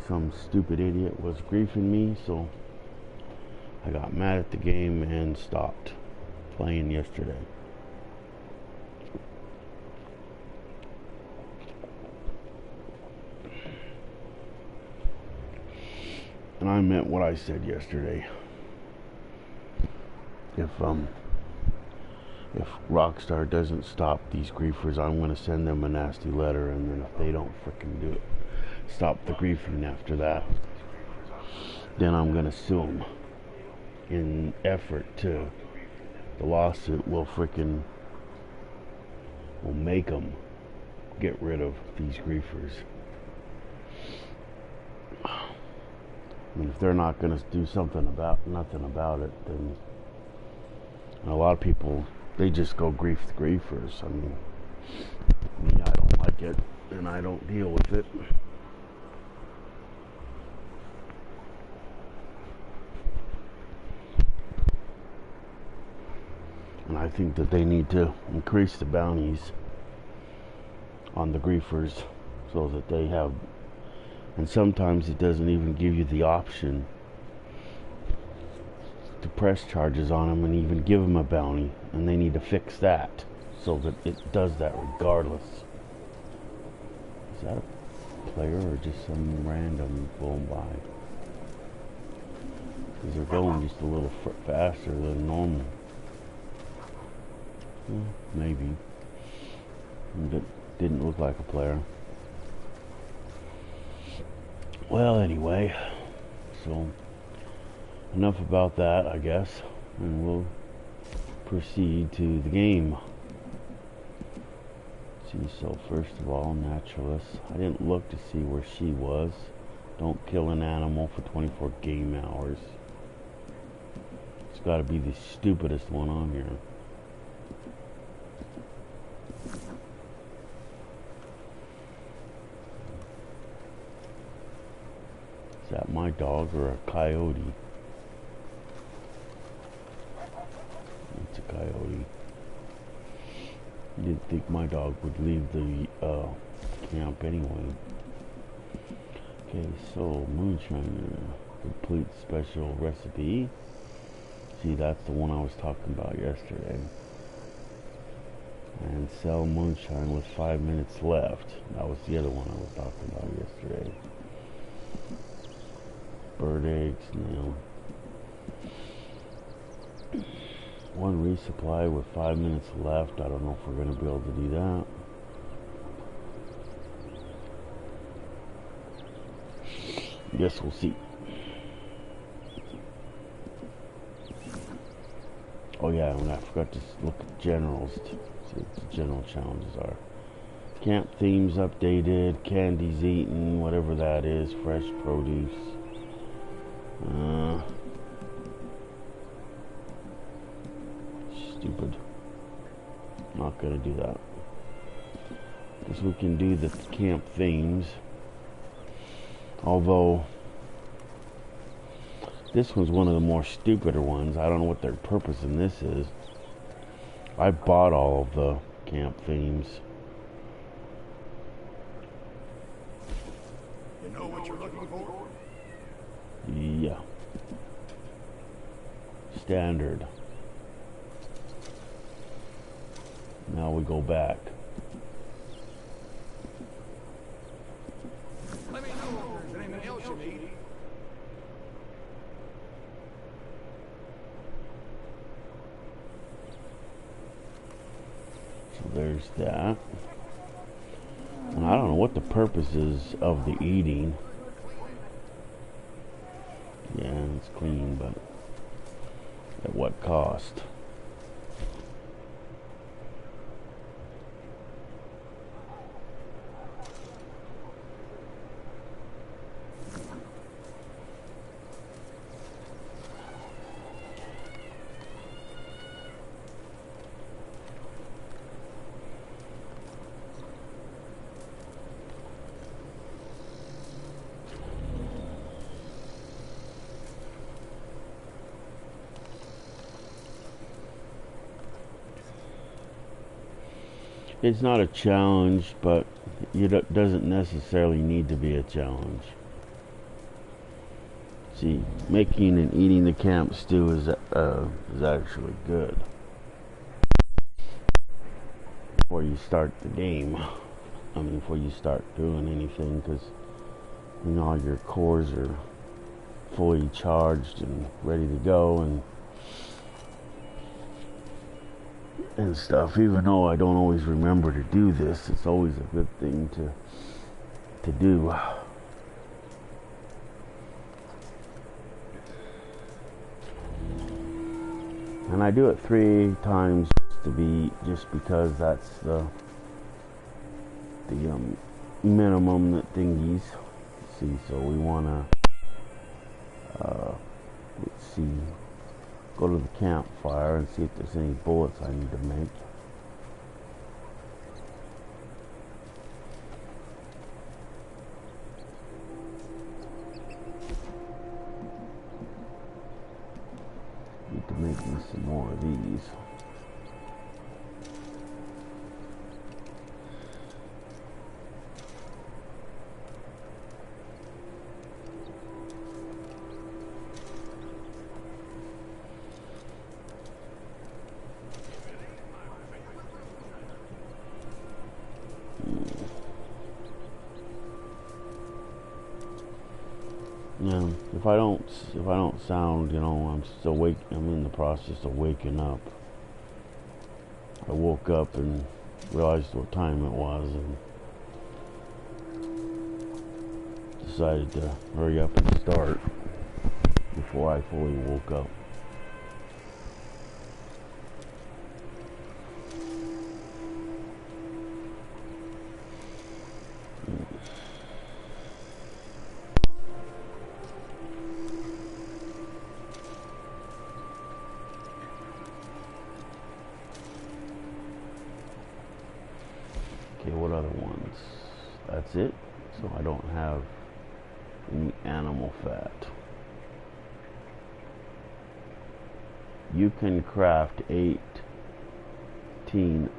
some stupid idiot was griefing me, so I got mad at the game and stopped playing yesterday. And I meant what I said yesterday. If Rockstar doesn't stop these griefers, I'm going to send them a nasty letter, and then if they don't frickin' do it, stop the griefing after that, then I'm going to sue them. In effort to, the lawsuit will make them get rid of these griefers. I mean, if they're not going to do nothing about it, then a lot of people, they just go grief the griefers. I mean, me, I don't like it, and I don't deal with it. And I think that they need to increase the bounties on the griefers so that they have, and sometimes it doesn't even give you the option to press charges on them and even give them a bounty, and they need to fix that so that it does that regardless. Is that a player or just some random going by? Because they're going just a little faster than normal. Maybe. That didn't look like a player. Well, anyway, so enough about that, I guess, and we'll proceed to the game. See, so first of all, naturalist. I didn't look to see where she was. Don't kill an animal for 24 game hours. It's got to be the stupidest one on here. Is that my dog or a coyote? It's a coyote. I didn't think my dog would leave the camp anyway. Okay, so moonshine, complete special recipe. See, that's the one I was talking about yesterday. And sell moonshine with 5 minutes left. That was the other one I was talking about yesterday. Bird eggs, no. One resupply with 5 minutes left. I don't know if we're going to be able to do that. Guess we'll see. Oh yeah, and I forgot to look at generals to see what the general challenges are. Camp themes updated, candies eaten, whatever that is, fresh produce. Stupid. Not gonna do that. Guess we can do the camp themes. Although this one's one of the more stupider ones. I don't know what their purpose in this is. I bought all of the camp themes. You know what you're looking for? Yeah. Standard. Now we go back. Let me know if there's anything else you need. So there's that. And I don't know what the purpose is of the eating. Yeah, it's clean, but at what cost? It's not a challenge, but it doesn't necessarily need to be a challenge. See, making and eating the camp stew is actually good before you start the game. I mean, before you start doing anything, because you know all your cores are fully charged and ready to go and stuff. Even though I don't always remember to do this, it's always a good thing to do. And I do it 3 times just because that's the minimum that thingies. See, so we wanna let's see, go to the campfire and see if there's any bullets I need to make. Need to make me some more of these. Yeah, if I don't sound, you know, I'm still awake. I'm in the process of waking up. I woke up and realized what time it was and decided to hurry up and start before I fully woke up. Okay, what other ones? That's it. So I don't have any animal fat. You can craft 18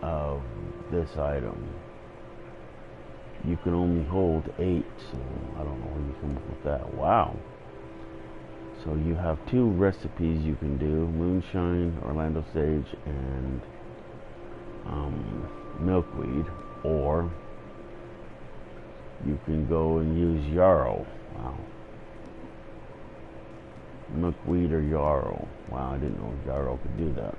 of this item. You can only hold 8, so I don't know where you come up with that. Wow. So you have 2 recipes you can do: moonshine, Orlando sage, and milkweed. Or you can go and use yarrow. Wow. Milkweed or yarrow. Wow, I didn't know yarrow could do that.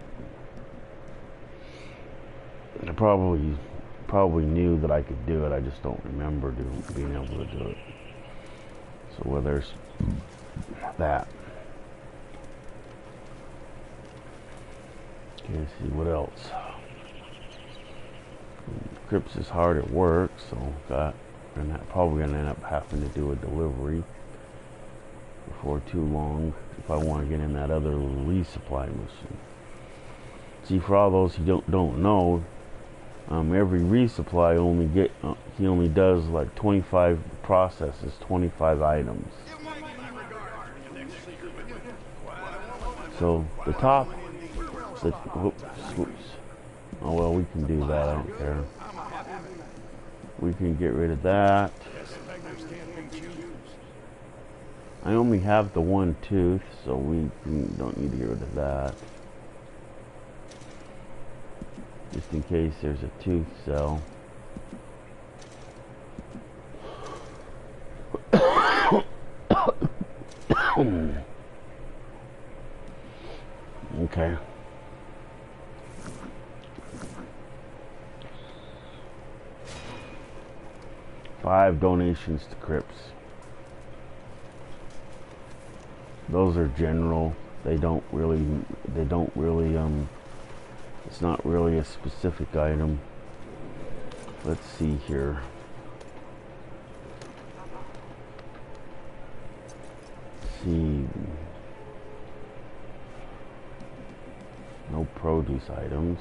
I probably knew that I could do it. I just don't remember being able to do it. So well, there's that. Okay, let's see what else. Crips is hard at work, so I'm probably gonna end up having to do a delivery before too long if I want to get in that other resupply mission. See, for all those who don't know, every resupply he only does like 25 processes, 25 items. So the top, whoops. Oh well, we can do that. I don't care. We can get rid of that. I only have the 1 tooth, so we don't need to get rid of that. Just in case there's a tooth cell. Okay. $5 donations to Crips. Those are general. They don't really, it's not really a specific item. Let's see here. Let's see. No produce items.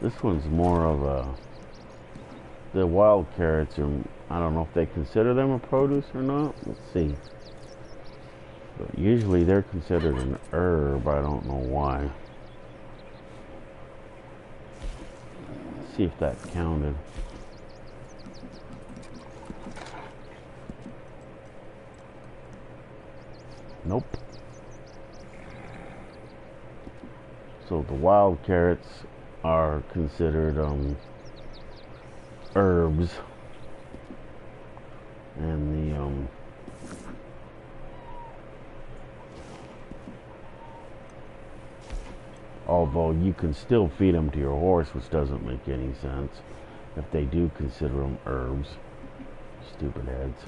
This one's more of a... The wild carrots are... I don't know if they consider them a produce or not. Let's see. But usually they're considered an herb. I don't know why. Let's see if that counted. Nope. So the wild carrots are considered herbs, and the although you can still feed them to your horse, which doesn't make any sense if they do consider them herbs. Stupid heads.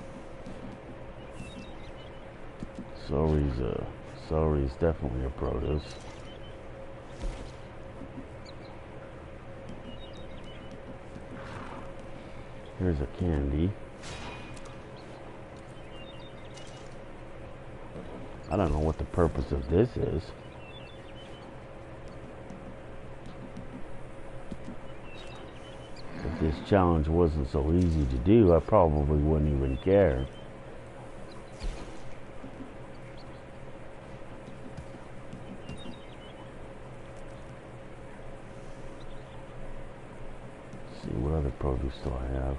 Celery's definitely a produce. Here's a candy. I don't know what the purpose of this is. If this challenge wasn't so easy to do, I probably wouldn't even care. Let's see, what other produce do I have?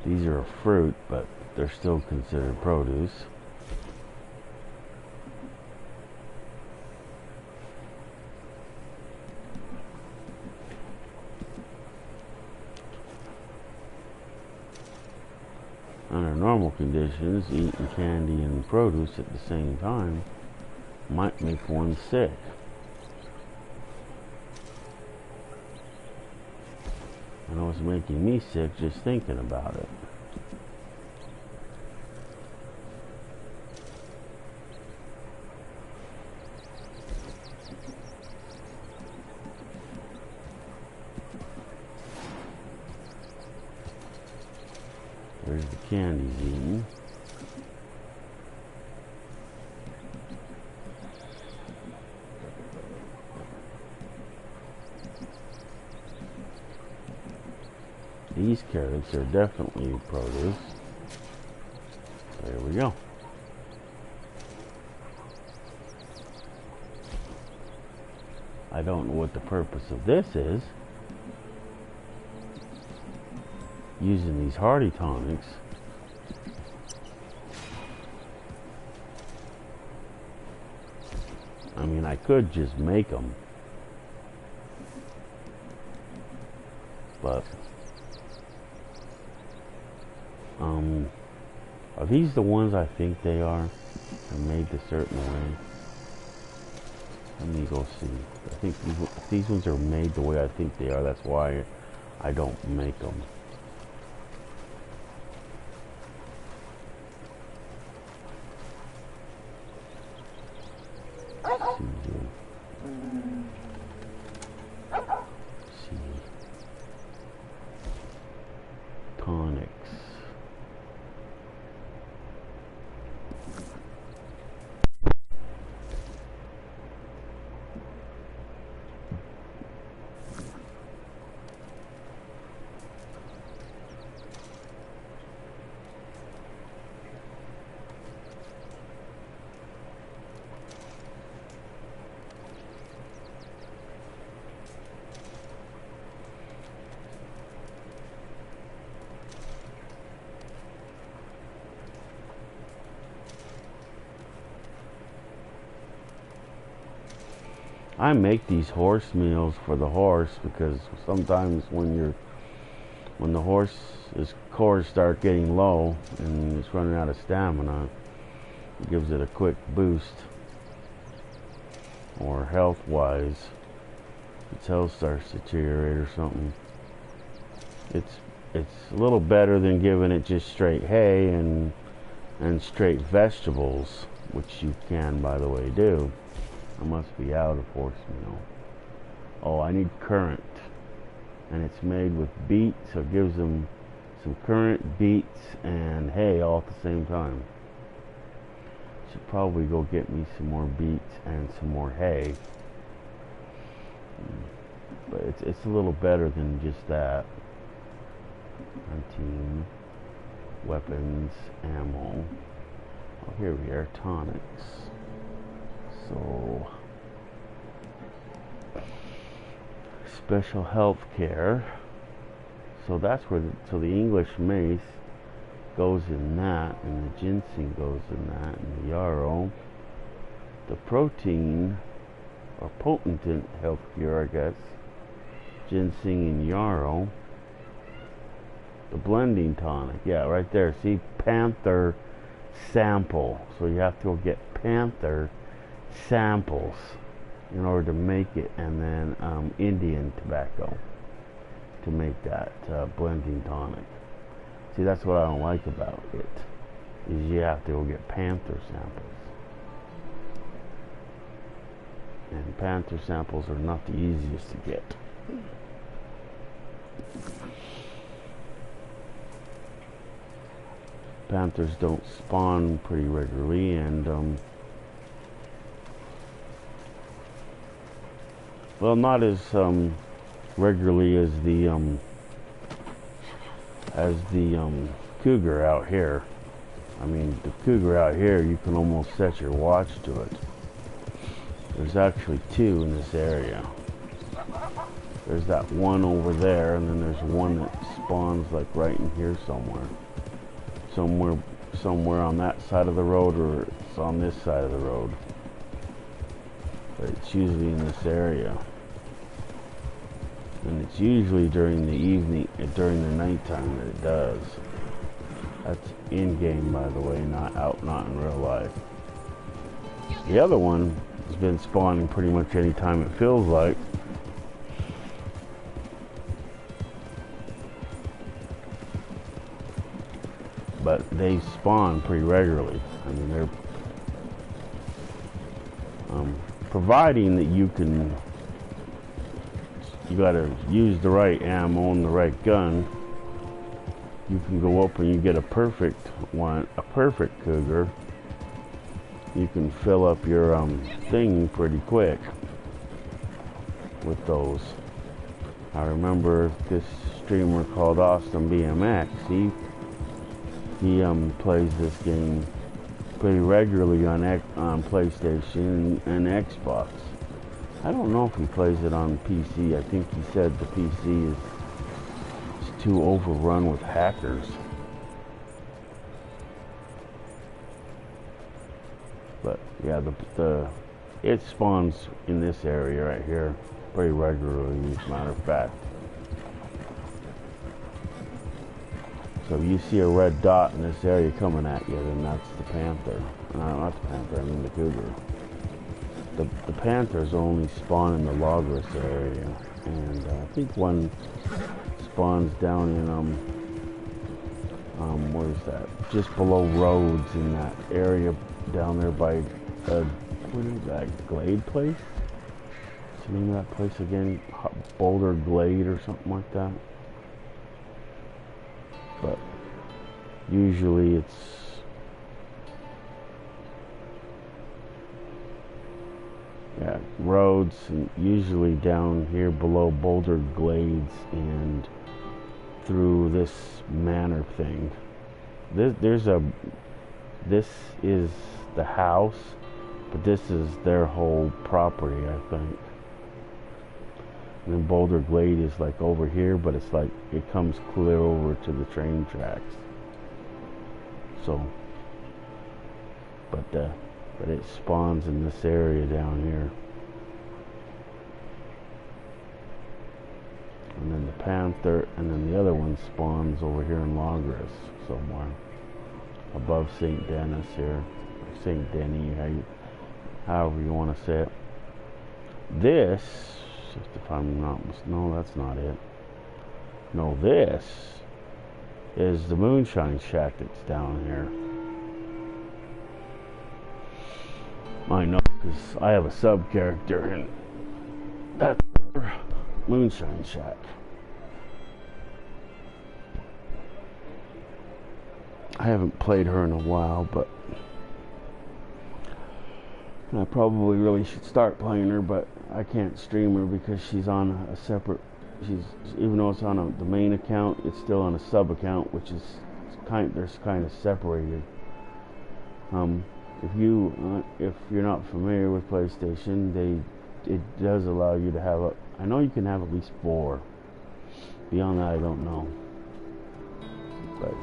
These are a fruit, but they're still considered produce. Under normal conditions, eating candy and produce at the same time might make one sick. I know it's making me sick just thinking about it. There's the candies eaten. These carrots are definitely produce. There we go. I don't know what the purpose of this is. Using these hardy tonics. I mean, I could just make them. But are these the ones I think they are? They're made a certain way. Let me go see. I think these ones are made the way I think they are. That's why I don't make them. Tonics. I make these horse meals for the horse because sometimes when the horse's cores start getting low and it's running out of stamina, it gives it a quick boost. Or health-wise, its health starts to deteriorate or something. It's a little better than giving it just straight hay and straight vegetables, which you can, by the way, do. I must be out of horse meal. Oh, I need currant. And it's made with beet, so it gives them some current, beets, and hay all at the same time. Should probably go get me some more beets and some more hay. But it's a little better than just that. Hunting, weapons, ammo. Oh, here we are, tonics. So, special health care. So that's where the English mace goes in that, and the ginseng goes in that, and the yarrow. The protein, or potent health cure, I guess. Ginseng and yarrow. The blending tonic, yeah, right there. See, panther sample. So you have to go get panther samples in order to make it, and then Indian tobacco to make that blending tonic. See, that's what I don't like about it, is you have to go get panther samples. And panther samples are not the easiest to get. Panthers don't spawn pretty regularly, and well, not as regularly as the cougar out here. I mean, the cougar out here, you can almost set your watch to it. There's actually two in this area. There's that one over there, and then there's one that spawns like right in here somewhere. Somewhere on that side of the road, or it's on this side of the road. But it's usually in this area. And it's usually during the evening, during the nighttime that it does. That's in-game, by the way, not in real life. The other one has been spawning pretty much any time it feels like. But they spawn pretty regularly. I mean, they're providing that you gotta use the right ammo and the right gun. You can go up and you get a perfect one, a perfect cougar. You can fill up your thing pretty quick with those. I remember this streamer called Austin BMX. He plays this game pretty regularly on PlayStation and Xbox. I don't know if he plays it on PC. I think he said the PC is too overrun with hackers. But yeah, it spawns in this area right here pretty regularly, as a matter of fact. So if you see a red dot in this area coming at you, then that's the panther. No, not the panther, I mean the cougar. The panthers only spawn in the Logos area, and I think one spawns down in where's that? Just below roads in that area down there by what is that? Glade place? What's the name of that place again? Boulder Glade or something like that. But usually it's roads, and usually down here below Boulder Glades and through this manor thing. This is the house, but this is their whole property, I think. And then Boulder Glade is like over here, but it's like it comes clear over to the train tracks. So, but it spawns in this area down here. And then the panther, and then the other one spawns over here in Logos somewhere above St. Denis here, or St. Denis, however you want to say it. This, if I'm not, no, that's not it. No, this is the moonshine shack that's down here. I know, because I have a sub character, and that's moonshine shack. I haven't played her in a while, but I probably really should start playing her, but I can't stream her because she's on a separate, even though it's on the main account, it's still on a sub account, which is they're kind of separated. If you're not familiar with PlayStation, it does allow you to have I know you can have at least 4. Beyond that, I don't know. But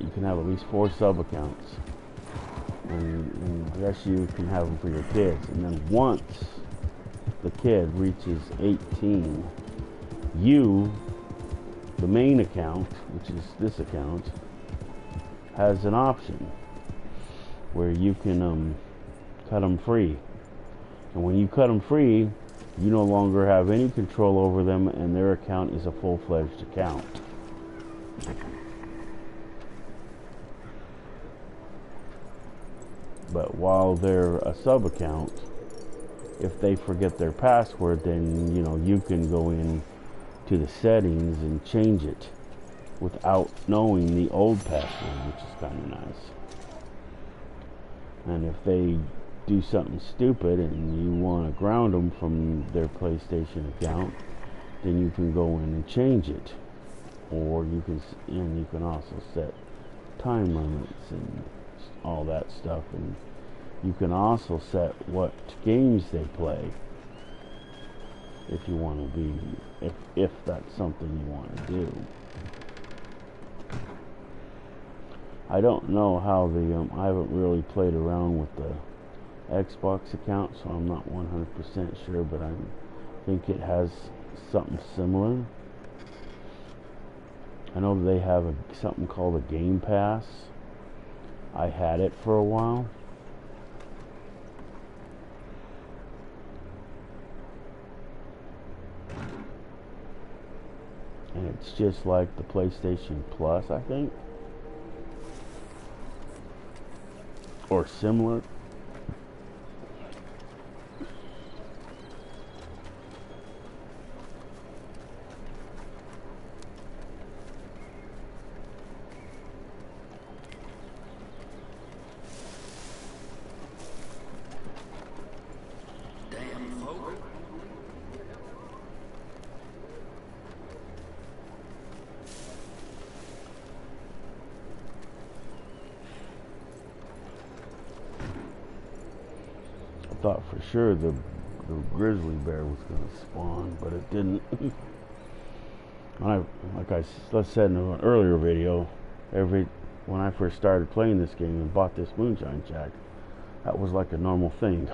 you can have at least 4 sub accounts, and the rest you can have them for your kids. And then once the kid reaches 18, the main account, which is this account, has an option where you can cut them free. And when you cut them free, you no longer have any control over them, and their account is a full-fledged account. But while they're a sub account, if they forget their password, then you can go in to the settings and change it without knowing the old password, which is kind of nice. And if they do something stupid and you want to ground them from their PlayStation account, then you can go in and change it. Or you can also set time limits and all that stuff, and you can also set what games they play if you want to be, if that's something you want to do. I don't know how I haven't really played around with the Xbox account, so I'm not 100% sure, but I think it has something similar. I know they have something called a Game Pass. I had it for a while. And it's just like the PlayStation Plus, I think. Or similar. Thought for sure the grizzly bear was going to spawn, but it didn't. Like I said in an earlier video, when I first started playing this game and bought this moonshine shack, that was like a normal thing.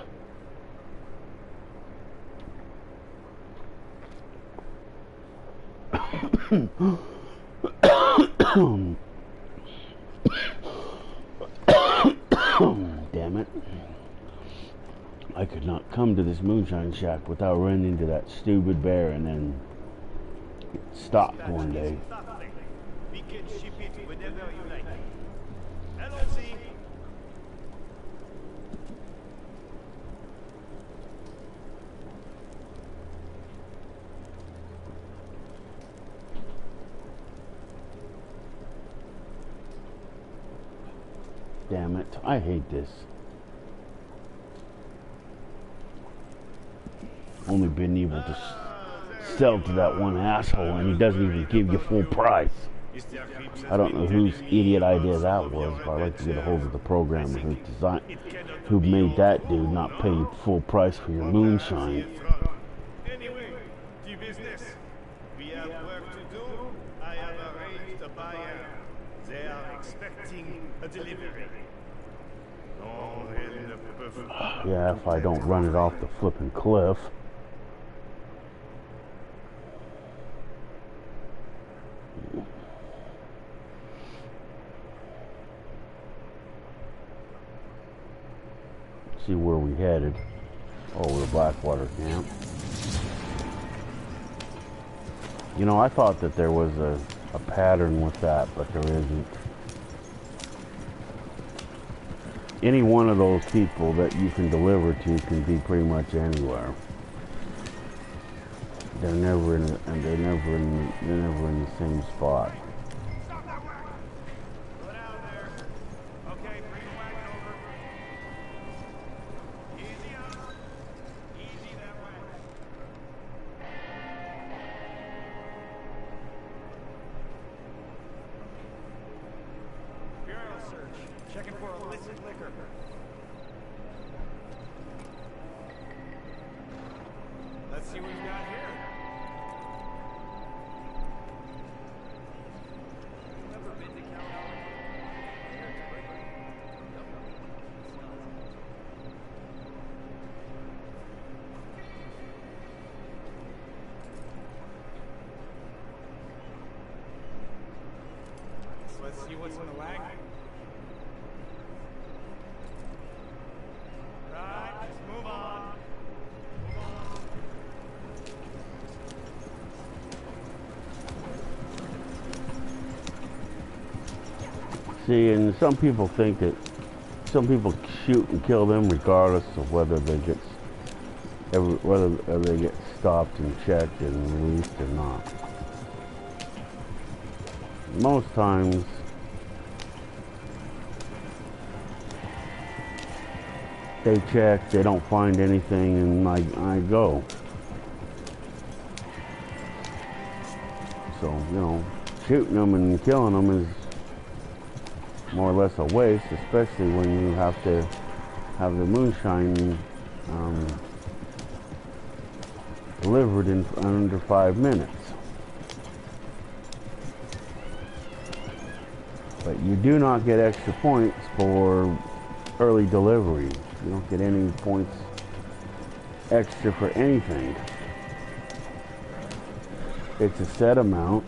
Damn it. I could not come to this moonshine shack without running into that stupid bear and then it stopped one day. We can ship it whenever you like. Damn it, I hate this. Only been able to sell to that one asshole, and he doesn't even give you full price. I don't know whose idiot idea that was, but I'd like to get a hold of the programmer who made that dude not pay you full price for your moonshine. Anyway, the business. We have work to do. I have arranged a buyer. They are expecting a delivery. Yeah, if I don't run it off the flipping cliff. See where we headed. Oh, the Blackwater camp. I thought that there was a pattern with that, but there isn't. Any one of those people that you can deliver to can be pretty much anywhere. They're never in the same spot. Checking for illicit liquor. Let's see what we've got here. Never been to California. So let's see what's in the wagon. Right, let's move on. See, and some people think that some people shoot and kill them regardless of whether they get stopped and checked and released or not. Most times, they check, they don't find anything, and I go. So, you know, shooting them and killing them is more or less a waste, especially when you have to have the moonshine delivered in under 5 minutes. But you do not get extra points for early delivery. You don't get any points extra for anything. It's a set amount.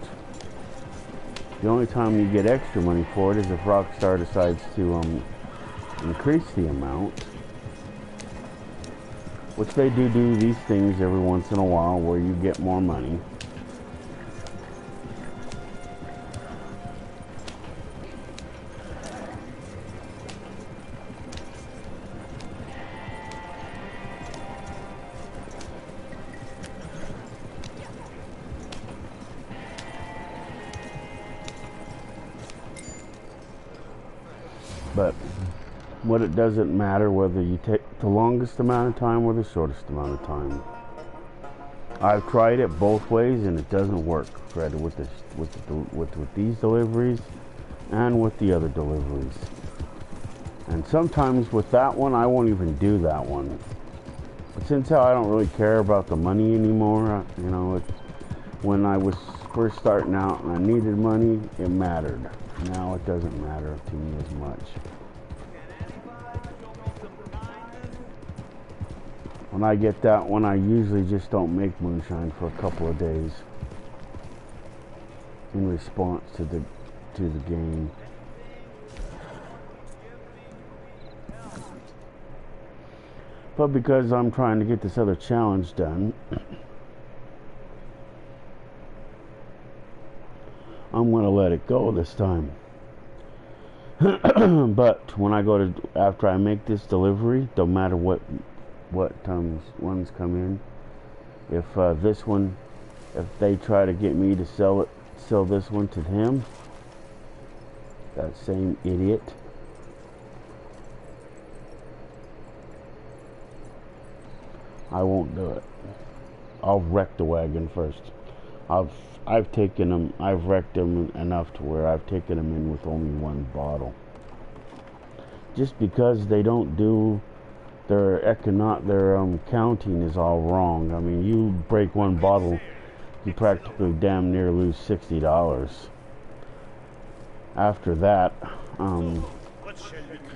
The only time you get extra money for it is if Rockstar decides to increase the amount, which they do these things every once in a while where you get more money. But what it doesn't matter whether you take the longest amount of time or the shortest amount of time. I've tried it both ways and it doesn't work, Fred, with these deliveries and with the other deliveries. And sometimes with that one, I won't even do that one. But since how I don't really care about the money anymore, you know, when I was first starting out and I needed money, it mattered. Now it doesn't matter to me as much. When I get that one, I usually just don't make moonshine for a couple of days in response to the game. But because I'm trying to get this other challenge done, I'm going to let it go this time. But when I go to, after I make this delivery, don't matter what ones come in, if this one, if they try to get me to sell this one to him, that same idiot, I won't do it. I'll wreck the wagon first. I've taken them, I've wrecked them enough to where I've taken them in with only one bottle. Just because they don't do their counting is all wrong. I mean, you break one bottle, you practically damn near lose $60. After that,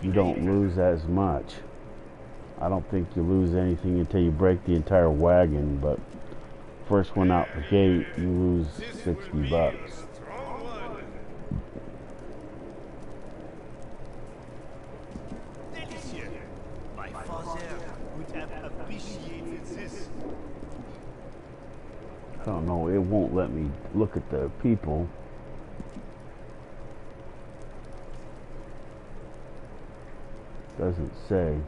you don't lose as much. I don't think you lose anything until you break the entire wagon, but first one out the gate, you lose $60. My father would have appreciated this. I don't know, it won't let me look at the people. Doesn't say.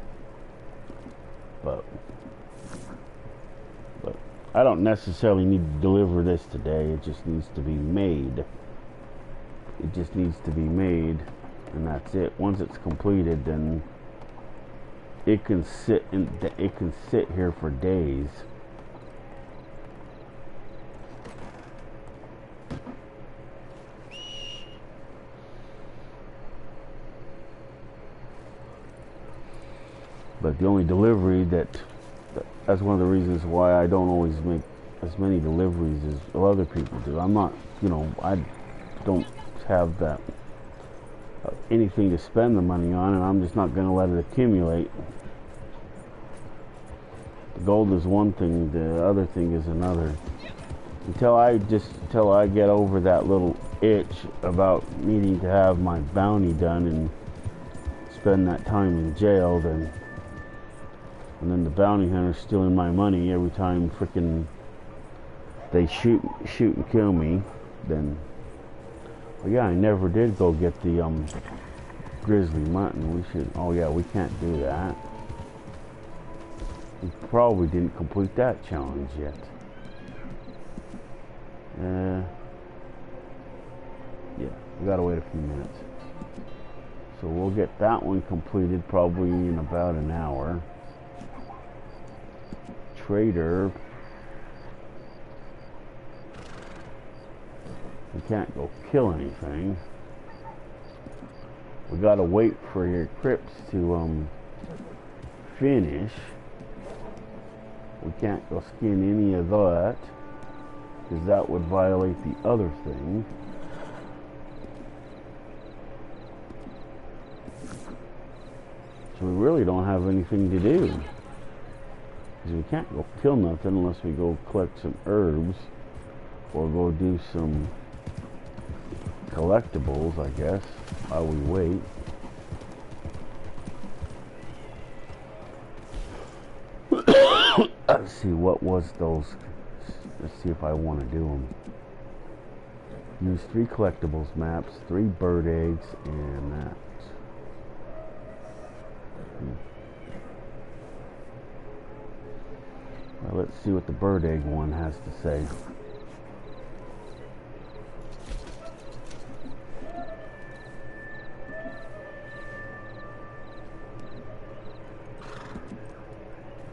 But I don't necessarily need to deliver this today. It just needs to be made. It just needs to be made, and that's it. Once it's completed, then it can sit here for days. But the only delivery that's one of the reasons why I don't always make as many deliveries as other people do. I'm not, I don't have that anything to spend the money on, and I'm just not going to let it accumulate. The gold is one thing, the other thing is another. Until I get over that little itch about needing to have my bounty done and spend that time in jail, and then the bounty hunter's stealing my money every time frickin' they shoot and kill me, then well, yeah, I never did go get the grizzly mutton. We can't do that. We probably didn't complete that challenge yet. Yeah, we gotta wait a few minutes. So we'll get that one completed probably in about an hour. Trader. We can't go kill anything. We gotta wait for your crypts to finish. We can't go skin any of that, because that would violate the other thing. So we really don't have anything to do, because we can't go kill nothing unless we go collect some herbs or go do some collectibles, I guess, while we wait. Let's see, what was those? Let's see if I want to do them. Use 3 collectibles maps, 3 bird eggs, and that. Well, let's see what the bird egg one has to say.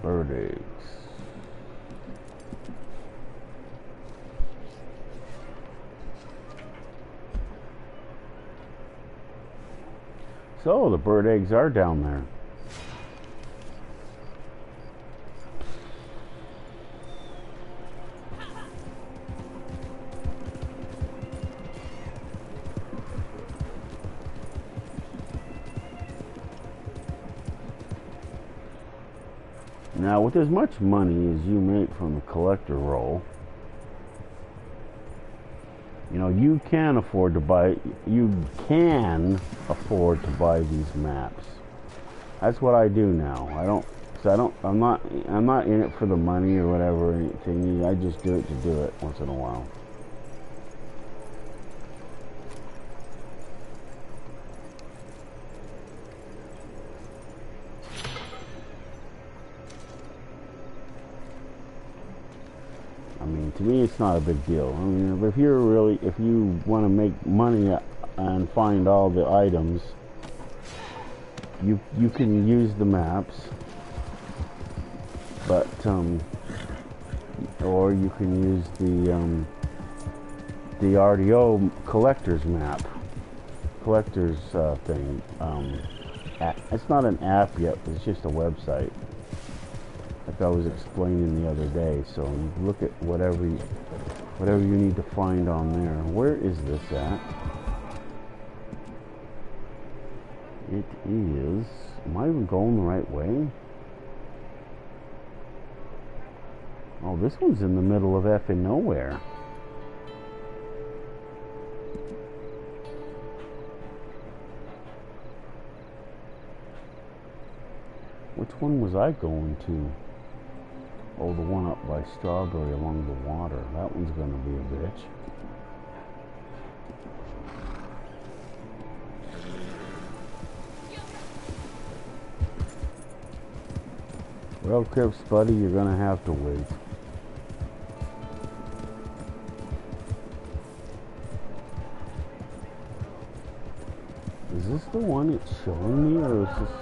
Bird eggs. So the bird eggs are down there. Now, with as much money as you make from the collector roll, you can afford to buy these maps. That's what I do now. I'm not in it for the money or whatever, anything. I just do it to do it once in a while. To me, it's not a big deal. I mean, if you want to make money and find all the items, you can use the maps, but or you can use the RDO collector's map, collector's thing. It's not an app yet; it's just a website. Like I was explaining the other day, so you look at whatever you need to find on there. Where is this at? It is. Am I even going the right way? Oh, this one's in the middle of effing nowhere. Which one was I going to? Oh, the one up by Strawberry along the water. That one's going to be a bitch. Well, Crips, buddy, you're going to have to wait. Is this the one it's showing me, or is this...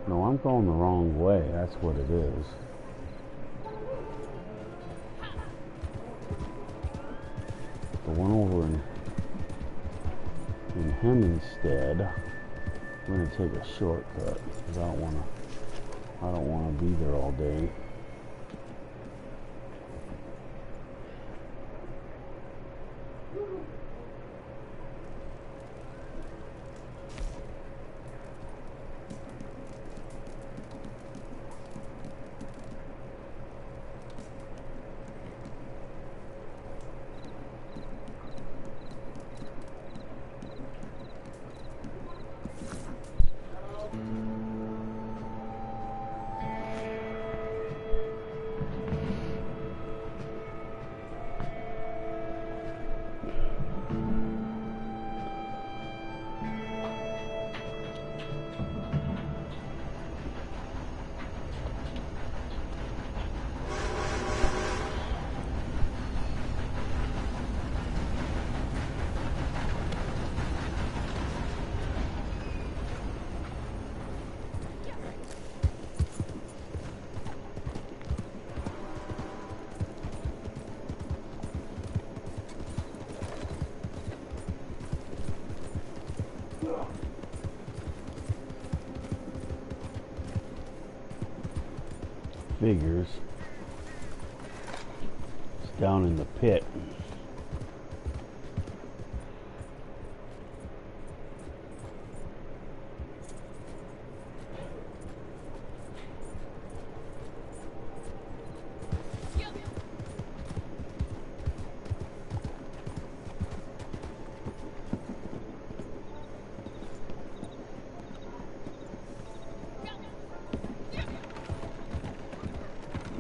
No, I'm going the wrong way. That's what it is. The one over in Hempstead. I'm going to take a shortcut because I don't want to I don't want to be there all day. Figures. It's down in the pit.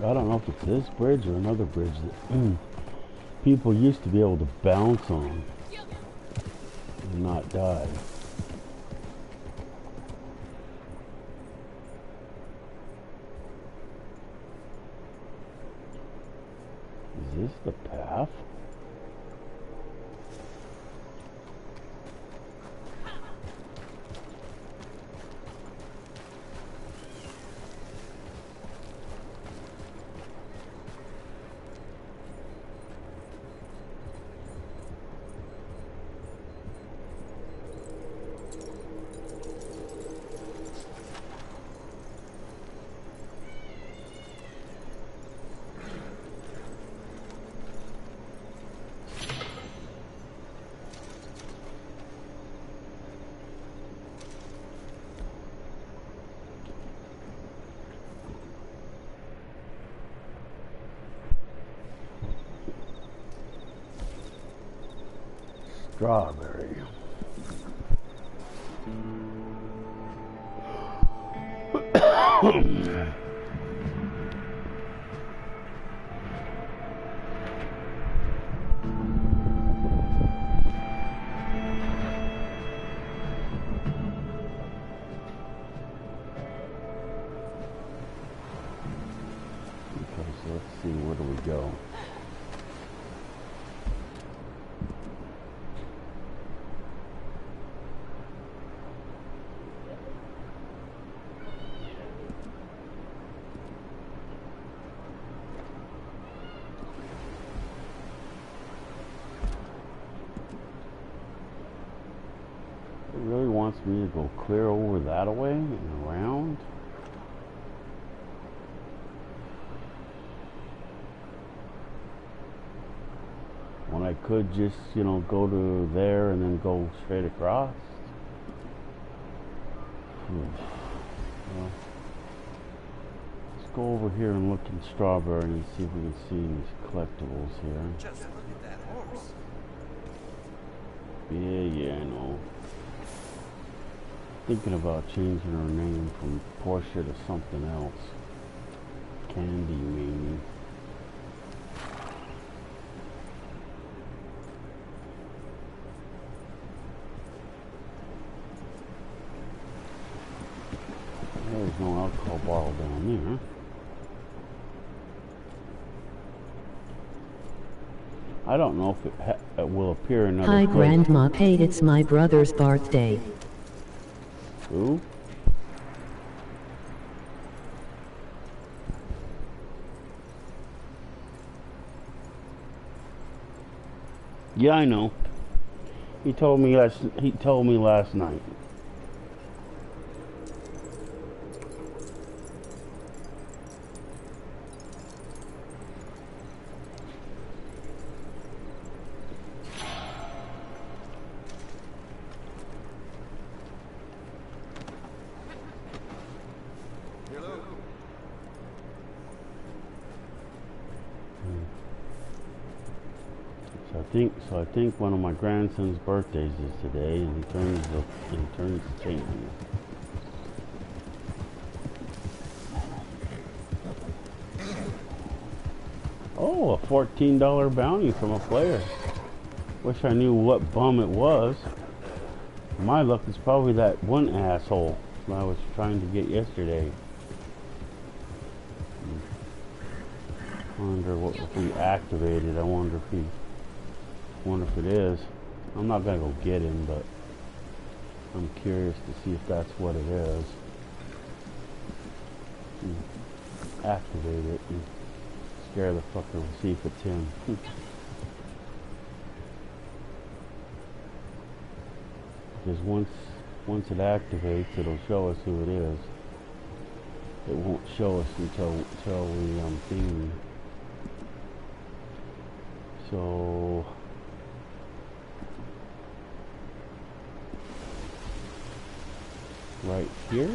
I don't know if it's this bridge or another bridge that people used to be able to bounce on and not die. Is this the path? Strawberry. Okay, so let's see, where do we go? It really wants me to go clear over that way and around. When I could just, go to there and then go straight across. Well, let's go over here and look in Strawberry and see if we can see these collectibles here. Just look at that horse. Yeah, I know. Thinking about changing her name from Portia to something else. Candy, maybe. There's no alcohol bottle down there. I don't know if it will appear in another Hi, place. Grandma Pate. It's my brother's birthday. Who? Yeah, I know. He told me last night. I think one of my grandson's birthdays is today, and he turns 10. Oh, a $14 bounty from a player. Wish I knew what bum it was. My luck is probably that one asshole I was trying to get yesterday. I wonder what if we activated. I wonder if it is. I'm not gonna go get him, but I'm curious to see if that's what it is. Activate it and scare the fucker and see if it's him. Because once it activates, it'll show us who it is. It won't show us until we ping. So right here.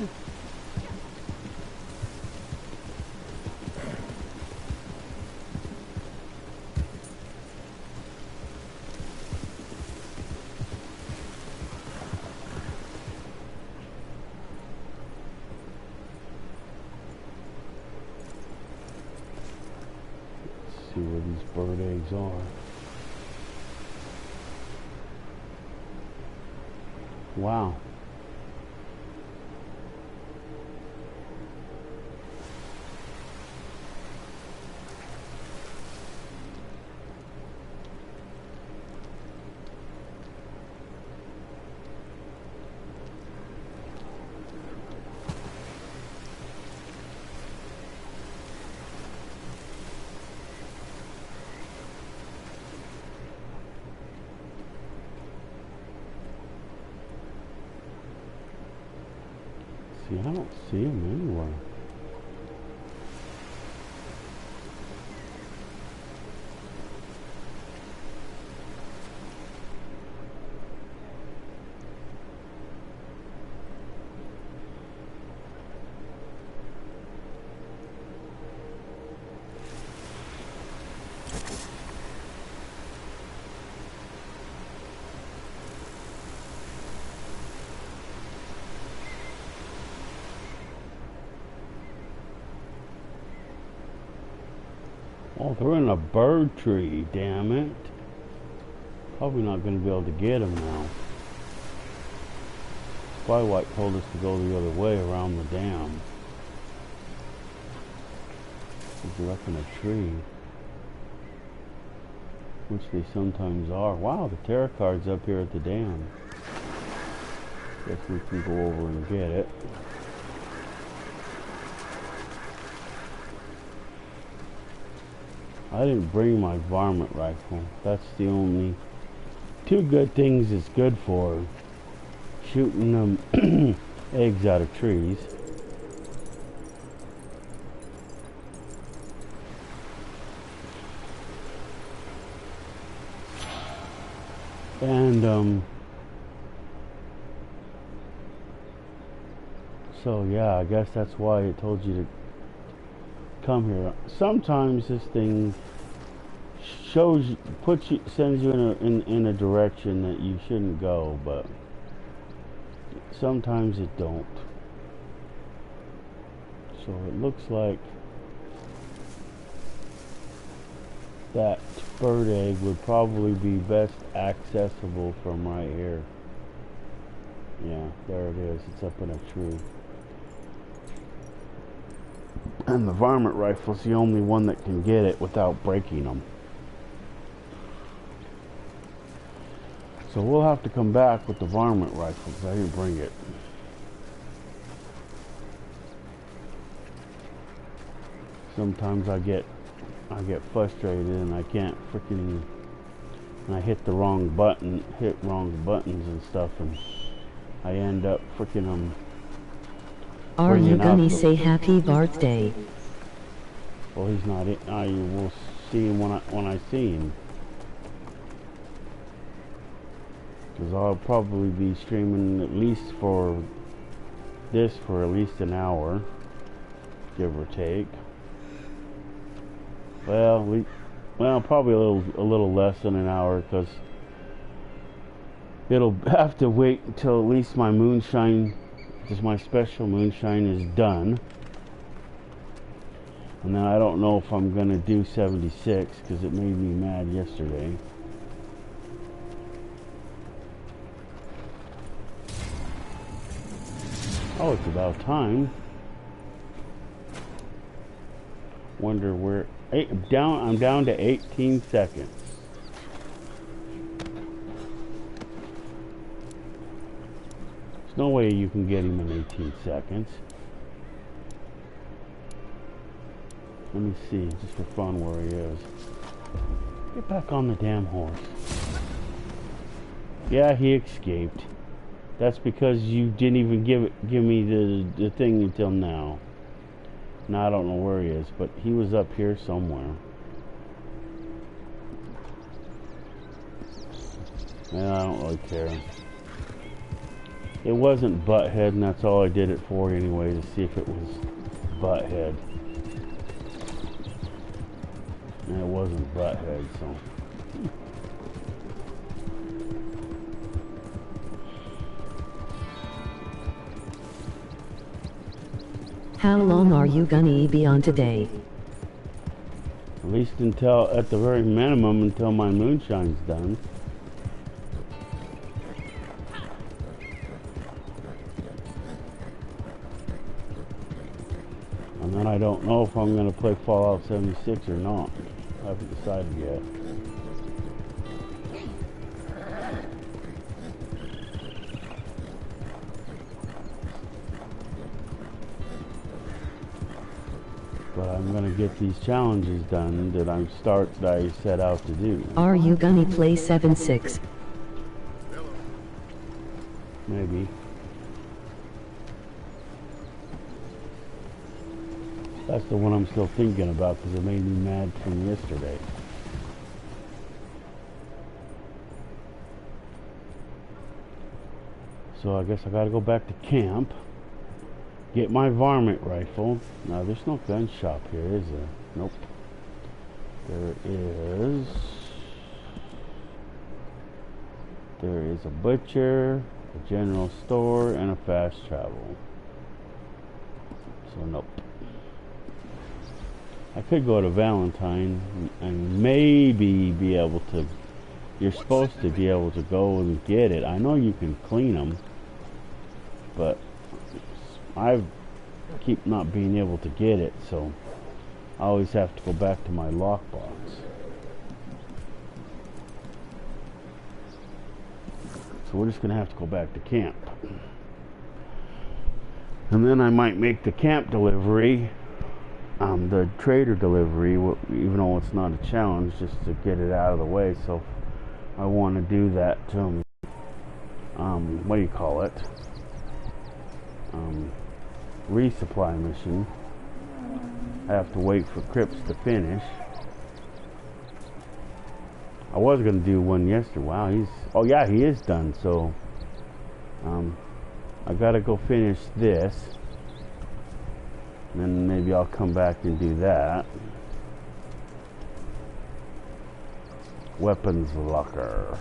See where these bird eggs are. Wow. See, I don't see him anywhere. Oh, they're in a bird tree, damn it. Probably not going to be able to get them now. Spywhite told us to go the other way around the dam. They're up in a tree. Which they sometimes are. Wow, the tarot card's up here at the dam. Guess we can go over and get it. I didn't bring my varmint rifle. That's the only two good things it's good for. Shooting them eggs out of trees. And so yeah, I guess that's why it told you to come here. Sometimes this thing sends you in a direction that you shouldn't go, but sometimes it don't. So it looks like that bird egg would probably be best accessible from right here. Yeah, there it is. It's up in a tree. And the varmint rifle's the only one that can get it without breaking them. So we'll have to come back with the varmint rifle because I didn't bring it. Sometimes I get frustrated and I can't freaking, and I hit the wrong button, wrong buttons and stuff, and I end up freaking Are you gonna say happy birthday? Well, he's not in. You will see him when I see him. Because I'll probably be streaming at least for this for at least an hour, give or take. Well, Well, probably a little less than an hour, because it'll have to wait until at least my moonshine, just my special moonshine, is done. And then I don't know if I'm gonna do 76, because it made me mad yesterday. Oh, it's about time. Wonder where... I'm down to 18 seconds. There's no way you can get him in 18 seconds. Let me see, just for fun, where he is. Get back on the damn horse. Yeah, he escaped. That's because you didn't even give me the thing until now. Now I don't know where he is, but he was up here somewhere. Yeah, I don't really care. It wasn't Butthead, and that's all I did it for anyway, to see if it was Butthead. And it wasn't Butthead, so... How long are you gonna be on today? At least until, at the very minimum, until my moonshine's done. And then I don't know if I'm going to play Fallout 76 or not. I haven't decided yet. But I'm going to get these challenges done that I set out to do. Are you gonna play 7-6? Maybe. That's the one I'm still thinking about, because it made me mad from yesterday. So I guess I gotta go back to camp. Get my varmint rifle. Now there's no gun shop here, is there? Nope. There is a butcher, a general store, and a fast travel. So nope. I could go to Valentine and maybe be able to... You're supposed to be able to go and get it. I know you can clean them, but I keep not being able to get it, so I always have to go back to my lockbox. So we're just gonna have to go back to camp. And then I might make the camp delivery, the trader delivery, even though it's not a challenge, just to get it out of the way. So I want to do that, what do you call it? Resupply mission. I have to wait for Crips to finish. I was going to do one yesterday. Wow, oh yeah, he is done. So I got to go finish this. And then maybe I'll come back and do that. Weapons locker.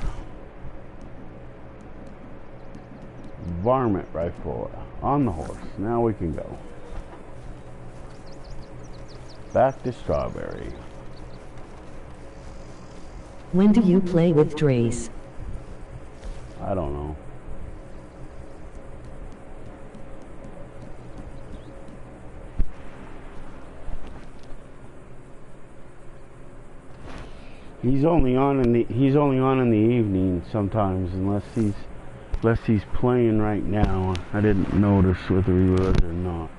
Varmint rifle on the horse. Now we can go. Back to Strawberry. When do you play with Drace? I don't know. He's only on in the evening sometimes, unless he's playing right now. I didn't notice whether he was or not.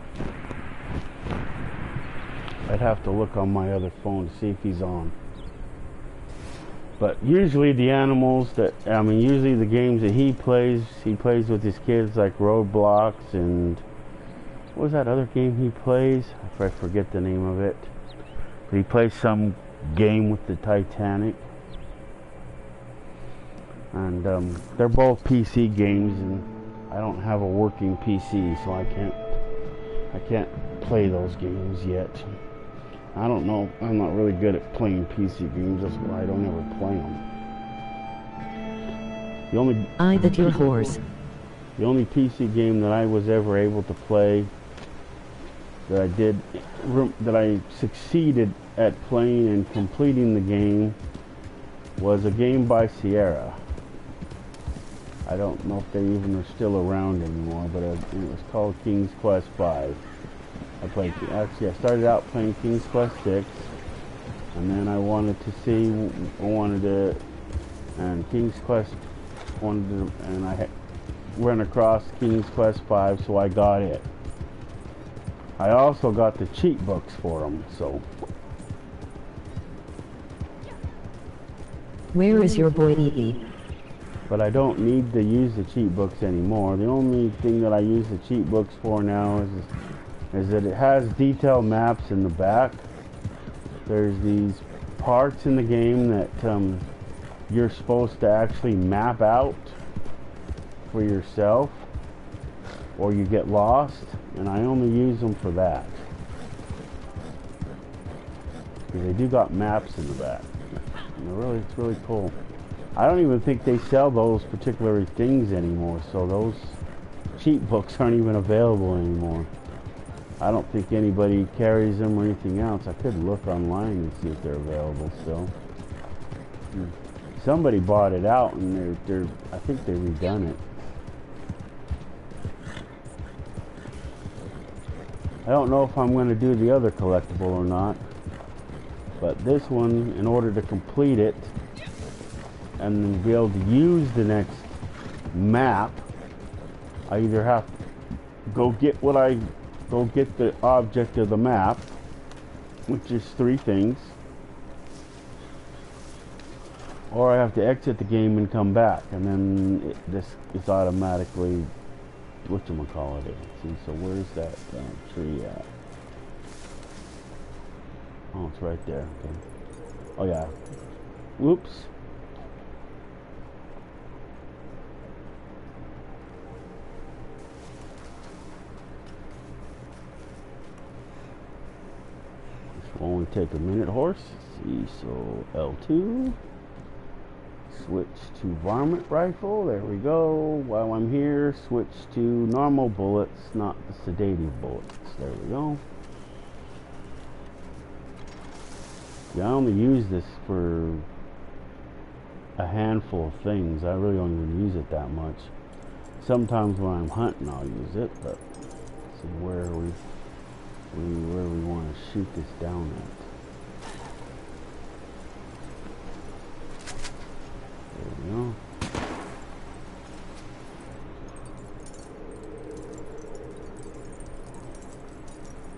I'd have to look on my other phone to see if he's on. But usually the usually the games that he plays with his kids, like Roadblocks, and what was that other game he plays? I forget the name of it. But he plays some game with the Titanic. And they're both PC games, and I don't have a working PC, so I can't play those games yet. I don't know. I'm not really good at playing PC games. That's why I don't ever play them. Your horse. The only PC game that I was ever able to play that I succeeded at playing and completing the game was a game by Sierra. I don't know if they even are still around anymore, but it was called King's Quest V. I started out playing King's Quest 6, and then and I ran across King's Quest V, so I got it. I also got the cheat books for them, so. Where is your boy Iine? But I don't need to use the cheat books anymore. The only thing that I use the cheat books for now is that it has detailed maps in the back. There's these parts in the game that you're supposed to actually map out for yourself, or you get lost, and I only use them for that. Because they do got maps in the back. And it's really cool. I don't even think they sell those particular things anymore, so those cheat books aren't even available anymore. I don't think anybody carries them or anything else. I could look online and see if they're available still. Somebody bought it out, and I think they've redone it. I don't know if I'm going to do the other collectible or not, but this one, in order to complete it and be able to use the next map, I either have to go get the object of the map, which is 3 things, or I have to exit the game and come back, and then this is automatically whatchamacallit. See, so where's that tree at? Oh, it's right there. Okay. Oh yeah. Whoops. This will only take a minute, horse. See, so L2. Switch to varmint rifle. There we go. While I'm here, switch to normal bullets, not the sedative bullets. There we go. Yeah, I only use this for a handful of things. I really don't even use it that much. Sometimes when I'm hunting, I'll use it, but let's see where we want to shoot this down at. There we go.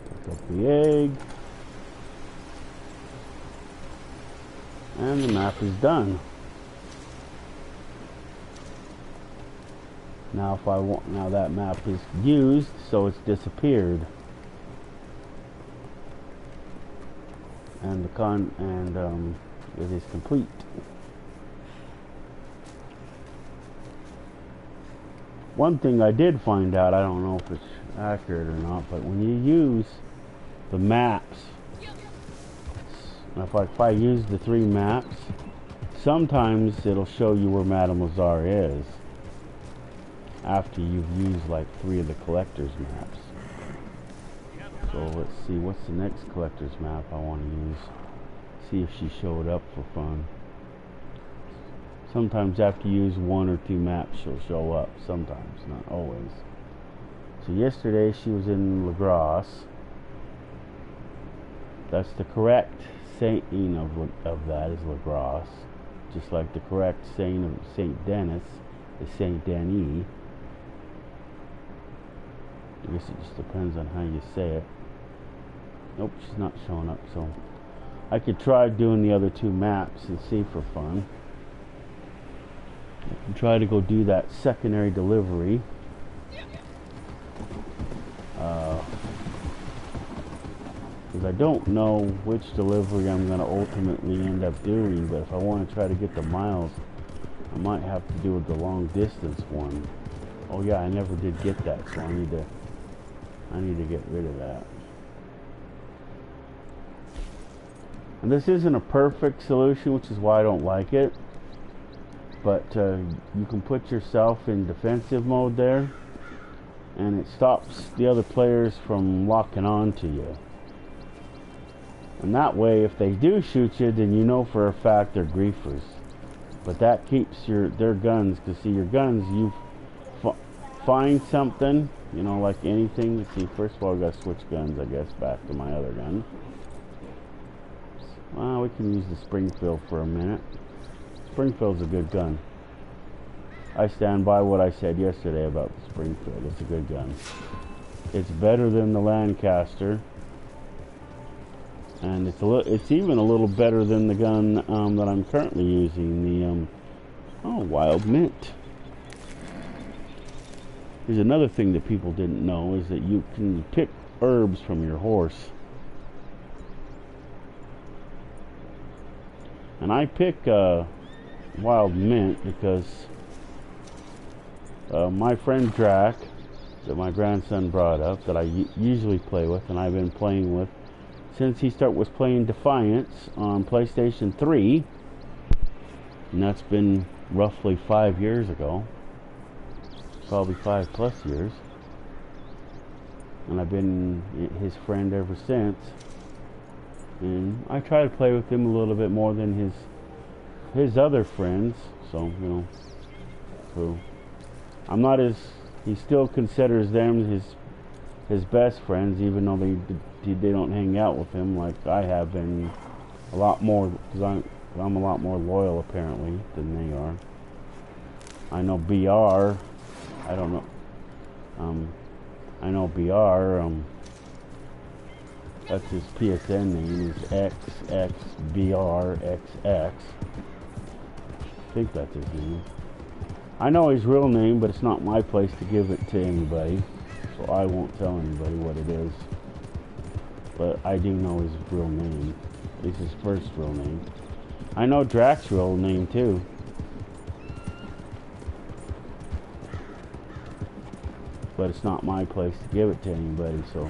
Pick up the egg. And the map is done. Now now that map is used, so it's disappeared. And it is complete. One thing I did find out, I don't know if it's accurate or not, but when you use the maps, if I use the 3 maps, sometimes it'll show you where Madame Lazare is after you've used like 3 of the collector's maps. So let's see, what's the next collector's map I want to use? See if she showed up for fun. Sometimes after you use 1 or 2 maps, she'll show up. Sometimes, not always. So yesterday she was in Lagros. That's the correct saying of that is Lagros. Just like the correct saying of Saint Denis is Saint Denis. I guess it just depends on how you say it. Nope, she's not showing up, so I could try doing the other 2 maps and see for fun. I can try to go do that secondary delivery. Because I don't know which delivery I'm going to ultimately end up doing, but if I want to try to get the miles, I might have to do the long distance one. Oh yeah, I never did get that, so I need to get rid of that. And this isn't a perfect solution, which is why I don't like it. But you can put yourself in defensive mode there, and it stops the other players from locking on to you. And that way, if they do shoot you, then you know for a fact they're griefers. But that keeps their guns, because see, your guns, you find something, you know, like anything. Let's see, first of all, I got to switch guns, I guess, back to my other gun. Well, we can use the Springfield for a minute. Springfield's a good gun. I stand by what I said yesterday about the Springfield. It's a good gun. It's better than the Lancaster. And it's even a little better than the gun that I'm currently using, the Wild Mint. There's another thing that people didn't know, is that you can pick herbs from your horse. And I pick Wild Mint because my friend Drac, that my grandson brought up, that I usually play with, and I've been playing with since he was playing Defiance on PlayStation 3, and that's been roughly 5 years ago, probably 5+ years, and I've been his friend ever since. And I try to play with him a little bit more than his other friends, so you know, so I'm not as, he still considers them his best friends, even though they don't hang out with him like I have been a lot more, because I'm a lot more loyal apparently than they are. I know BR, I don't know, I know BR, that's his PSN name, is XXBRXX. I think that's his name. I know his real name, but it's not my place to give it to anybody, so I won't tell anybody what it is. But I do know his real name. At least his first real name. I know Drac's real name too. But it's not my place to give it to anybody, so.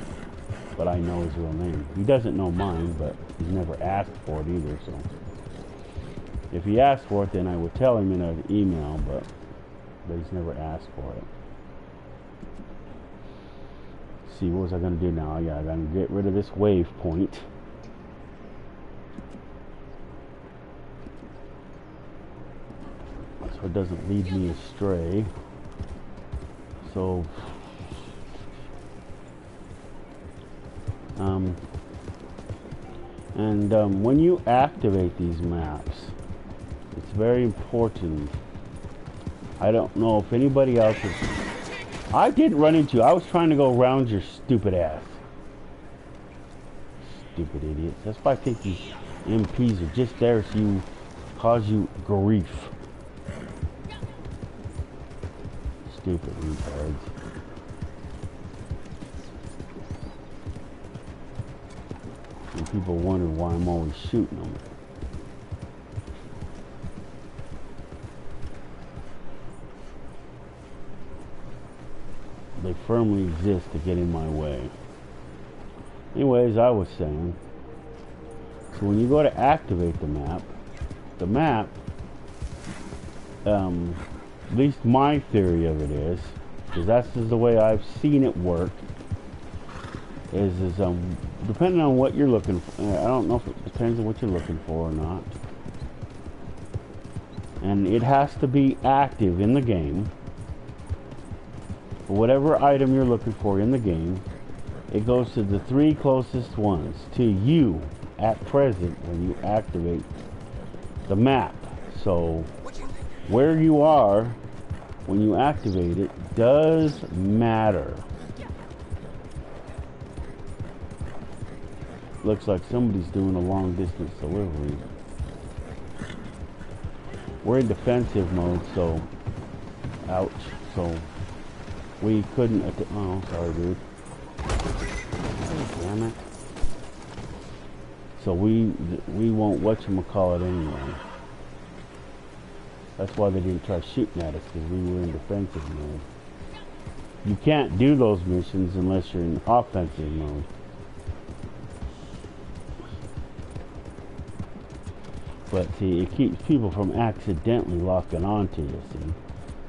But I know his real name. He doesn't know mine, but he's never asked for it either, so. If he asked for it, then I would tell him in an email, but he's never asked for it. Let's see, what was I going to do now? Yeah, I got to get rid of this wave point. So it doesn't lead me astray. So when you activate these maps, it's very important. I don't know if anybody else is... I didn't run into you. I was trying to go around your stupid ass. Stupid idiots. That's why I think these MPs are just there to cause you grief. Stupid retards. And people wonder why I'm always shooting them. They firmly exist to get in my way. Anyways, I was saying, so when you go to activate the map, at least my theory of it is, because that's just the way I've seen it work, is depending on what you're looking for, I don't know if it depends on what you're looking for or not, and it has to be active in the game. For whatever item you're looking for in the game, it goes to the 3 closest ones to you at present when you activate the map. So where you are when you activate it does matter. Looks like somebody's doing a long distance delivery. We're in defensive mode, so ouch. So we couldn't. Oh, sorry, dude. Oh, damn it. So we won't whatchamacallit anyway. That's why they didn't try shooting at us, because we were in defensive mode. You can't do those missions unless you're in offensive mode. But see, it keeps people from accidentally locking onto you, see.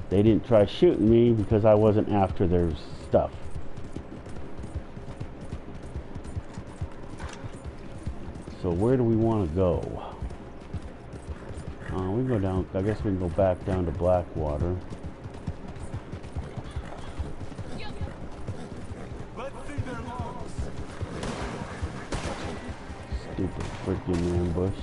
They didn't try shooting me because I wasn't after their stuff. So where do we want to go? We go down, I guess we can go back down to Blackwater. Stupid freaking ambush.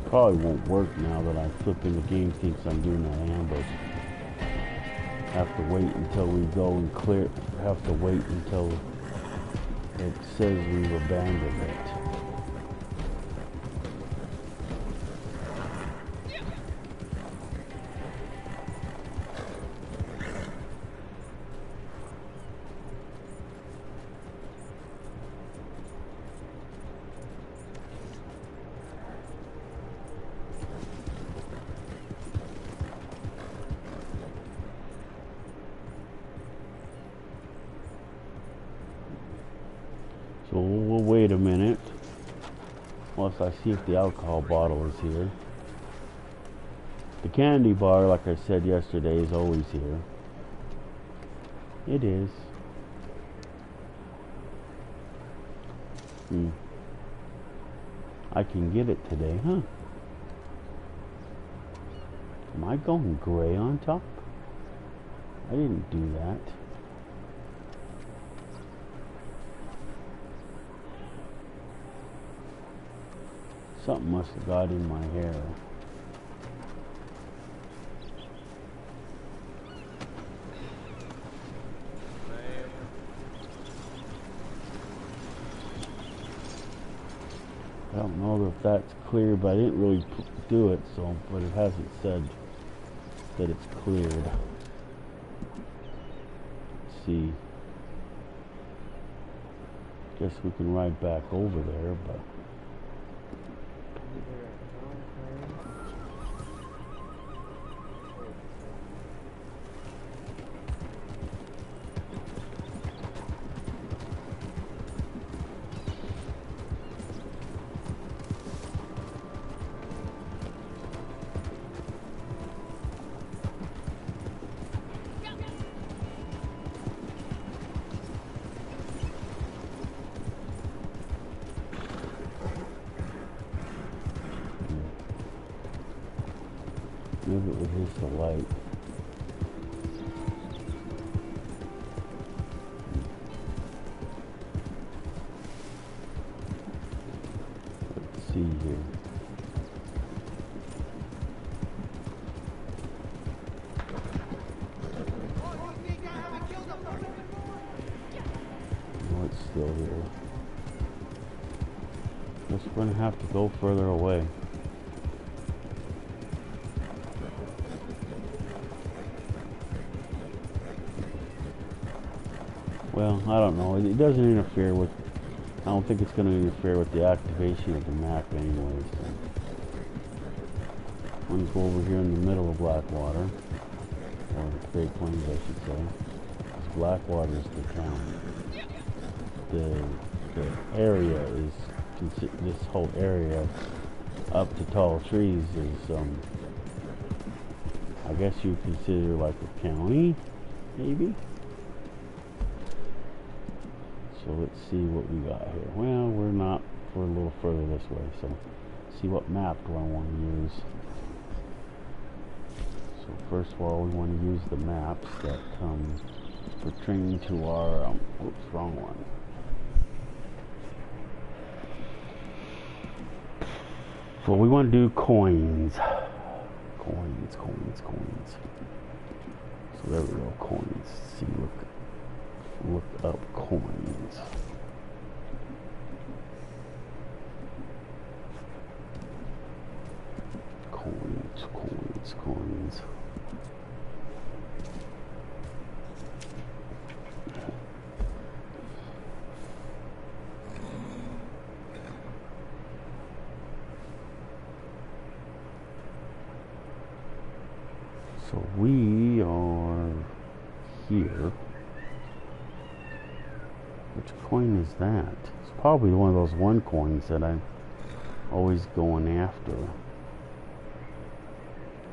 Probably won't work now that I flip in the game thinks I'm doing an ambush. Have to wait until we go and clear. Have to wait until it says we've abandoned it. So we'll wait a minute, whilst I see if the alcohol bottle is here. The candy bar, like I said yesterday, is always here. It is. I can get it today, huh? Am I going gray on top? I didn't do that. Something must have got in my hair. I don't know if that's clear, but I didn't really do it, so, but it hasn't said that it's cleared. Let's see. Guess we can ride back over there, but maybe it was just the light. Let's see here. No, it's still here. Guess we're gonna have to go further away. Well, I don't know. It doesn't interfere with... I don't think it's going to interfere with the activation of the map anyway, so... I'm going to go over here in the middle of Blackwater. Or Great Plains, I should say. Because Blackwater is the town. The area is... This whole area up to Tall Trees is, I guess you consider like a county, maybe? So let's see what we got here. Well, we're not. We're a little further this way. So, see what map do I want to use. So first of all, we want to use the maps that pertain to our. Oops, wrong one. So we want to do coins. Coins. So there we go. Coins. See, look up coins. Coins. So we are here. Which coin is that? It's probably one of those one coins that I'm always going after.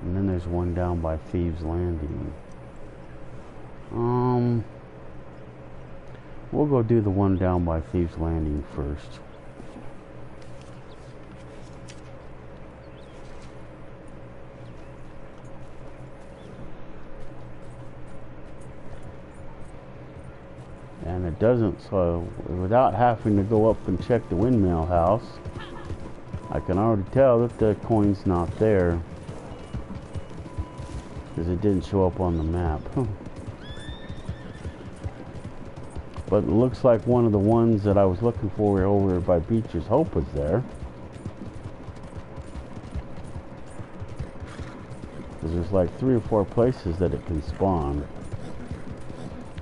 And then there's one down by Thieves Landing. We'll go do the one down by Thieves Landing first. And it doesn't, so without having to go up and check the windmill house, I can already tell that the coin's not there because it didn't show up on the map. But it looks like one of the ones that I was looking for over by Beecher's Hope was there. Because there's like 3 or 4 places that it can spawn.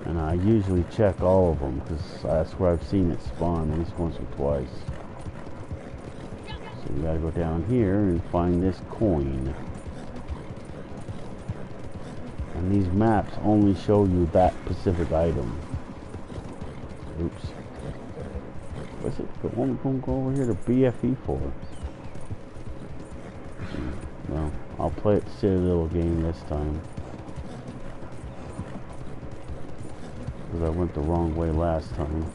And I usually check all of them because that's where I've seen it spawn at least once or twice. So you gotta go down here and find this coin. And these maps only show you that specific item. Oops. What's it? What one we're gonna go over here to BFE for? Well, I'll play it silly little game this time. Because I went the wrong way last time.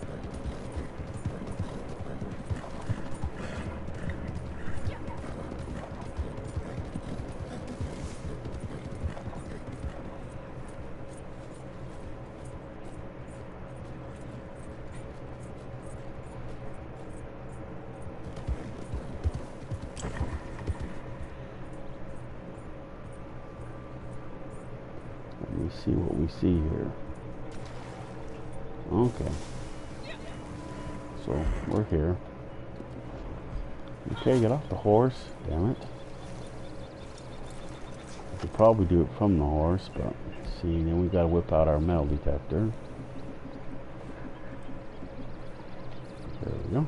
Let me see what we see here. Okay. So, we're here. Okay, get off the horse. Damn it. I could probably do it from the horse, but see, then we gotta whip out our metal detector. There we go.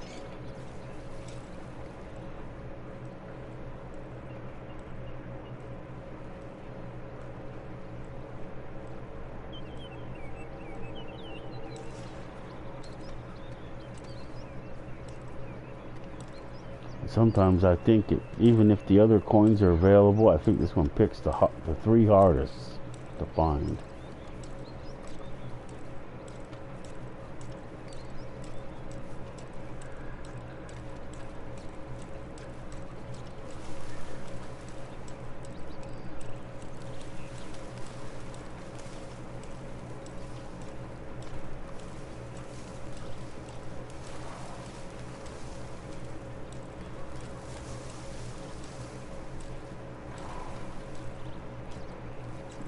Sometimes I think even if the other coins are available, I think this one picks the 3 hardest to find.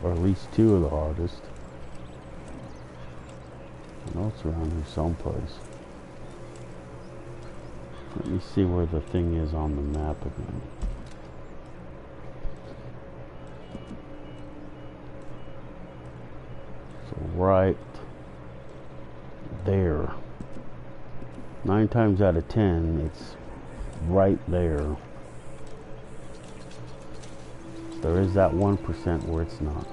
Or at least 2 of the hardest. I know it's around here someplace. Let me see where the thing is on the map again. So right there. 9 times out of 10, it's right there. There is that 1% where it's not.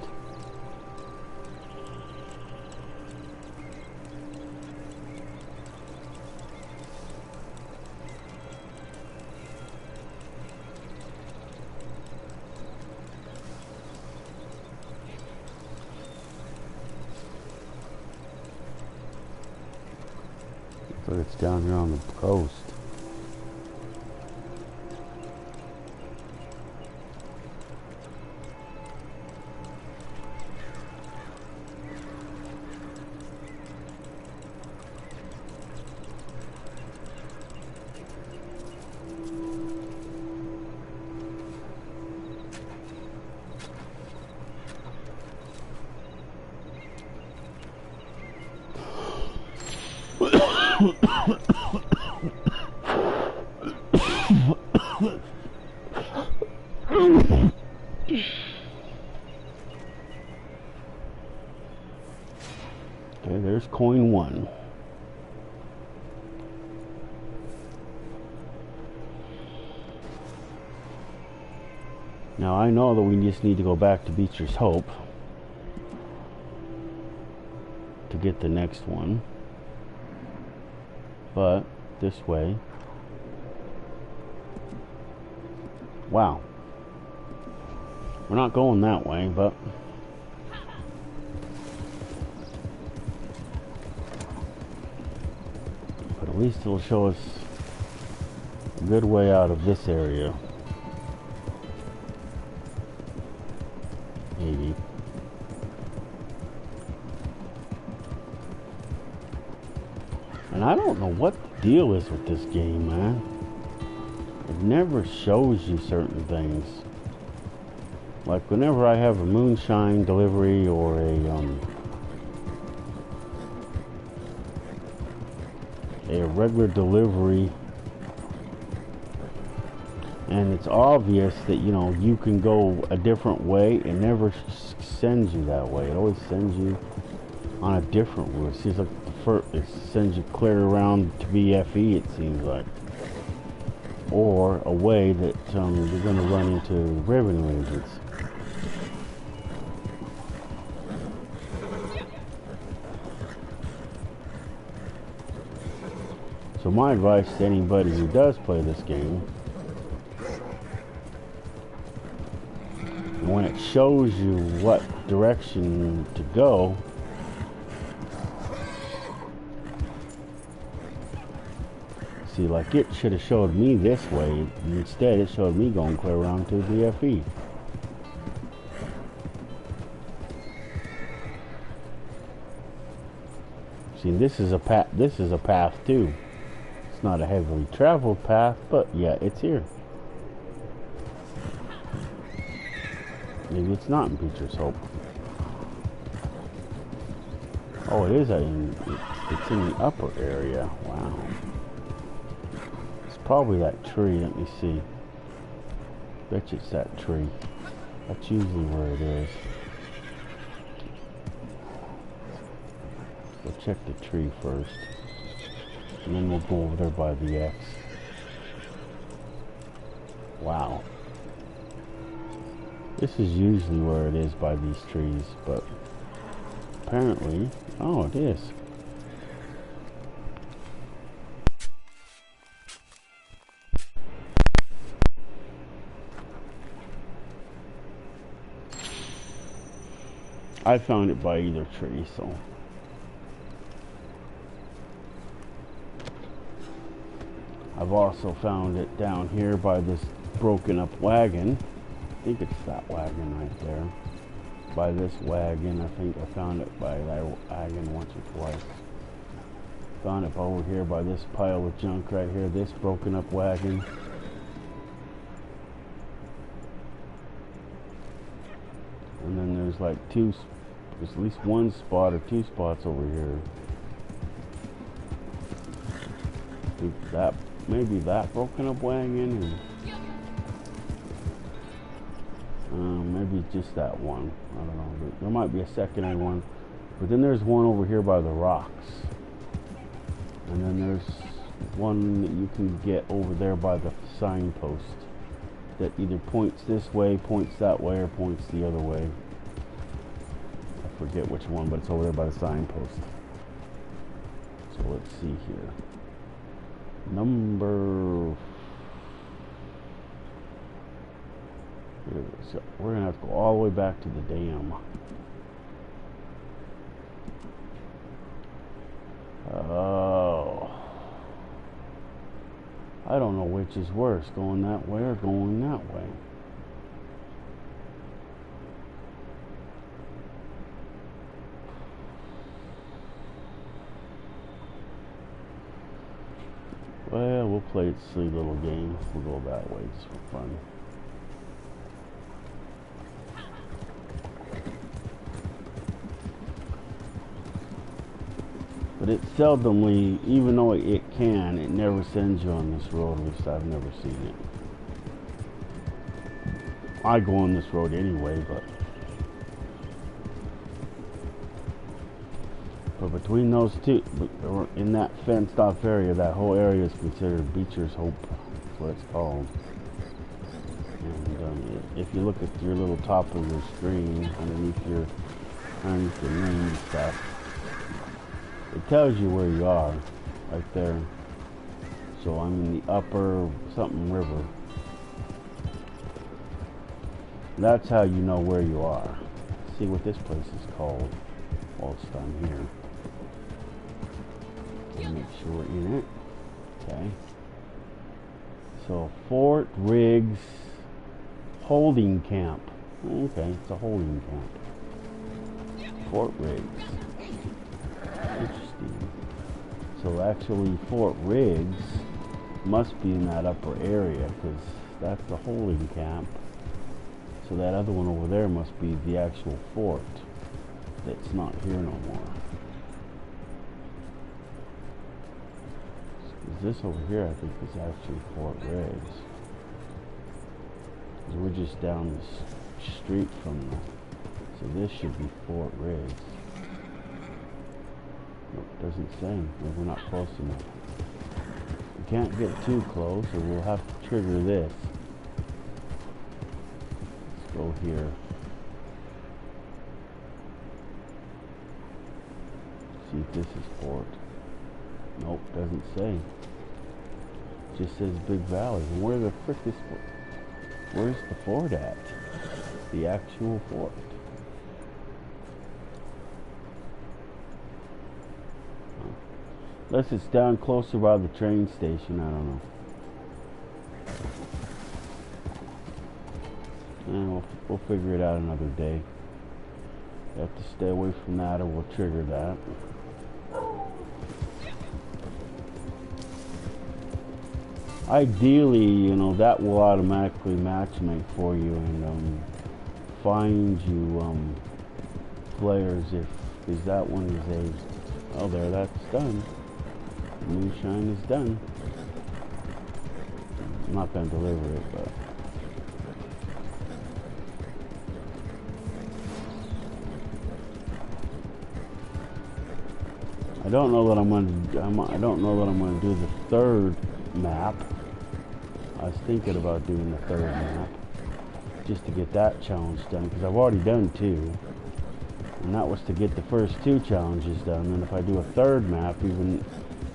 Looks like it's down here on the coast. Okay, there's coin 1. Now I know that we just need to go back to Beecher's Hope to get the next one. But this way. Wow. We're not going that way, but at least it'll show us a good way out of this area. Maybe. And I don't know what the deal is with this game, man. It never shows you certain things. Like whenever I have a moonshine delivery or a regular delivery, and it's obvious that, you know, you can go a different way, it never sends you that way. It always sends you on a different route. It seems like it sends you clear around to BFE, it seems like. Or a way that you're going to run into revenue agents. So my advice to anybody who does play this game, when it shows you what direction to go, see, like it should have showed me this way. Instead, it showed me going clear around to the FE. See, this is a path. This is a path too. It's not a heavily traveled path, but yeah, it's here. Maybe it's not in Beecher's Hope. Oh, it is. It's in the upper area. Wow. It's probably that tree. Let me see. Bet you it's that tree. That's usually where it is. We'll check the tree first. And then we'll go over there by the X. Wow. This is usually where it is by these trees, but apparently, oh, it is. I found it by either tree, so. I've also found it down here by this broken up wagon. I think it's that wagon right there. By this wagon, I think I found it by that wagon once or twice. Found it over here by this pile of junk right here, this broken up wagon. And then there's like there's at least one spot or two spots over here. I think that, maybe that broken up wagon, and maybe just that one. I don't know. There might be a secondary one. But then there's one over here by the rocks. And then there's one that you can get over there by the signpost that either points this way, points that way, or points the other way. I forget which one, but it's over there by the signpost. So let's see here. So we're gonna have to go all the way back to the dam. Oh, I don't know which is worse, going that way or going that way. Well, we'll play a silly little game. We'll go that way just for fun. But it seldomly, even though it can, it never sends you on this road. At least I've never seen it. I go on this road anyway, but between those two, in that fenced off area, that whole area is considered Beecher's Hope. That's what it's called. And if you look at your little top of your screen, underneath the name stuff, it tells you where you are, right there. So I'm in the upper something river. That's how you know where you are. See what this place is called whilst I'm here. We'll make sure we're in it. Okay. So Fort Riggs Holding Camp. Okay, it's a holding camp. Fort Riggs. Interesting. So actually Fort Riggs must be in that upper area because that's the holding camp. So that other one over there must be the actual fort that's not here no more. This over here I think is actually Fort Riggs. We're just down the street from them. So this should be Fort Riggs. Nope, doesn't say. Maybe we're not close enough. We can't get too close or we'll have to trigger this. Let's go here. See if this is Fort. Nope, doesn't say. Just says Big Valley. And where the frick is Fort? Where's the fort at? The actual fort. Unless it's down closer by the train station, I don't know. We'll figure it out another day. You have to stay away from that or we'll trigger that. Ideally, you know, that will automatically matchmake for you and find you players if that one is a... Oh, there, that's done. Moonshine is done. I'm not going to deliver it, but... I don't know that I'm going to do the third map. I was thinking about doing the third map just to get that challenge done because I've already done 2 and that was to get the first 2 challenges done, and if I do a third map even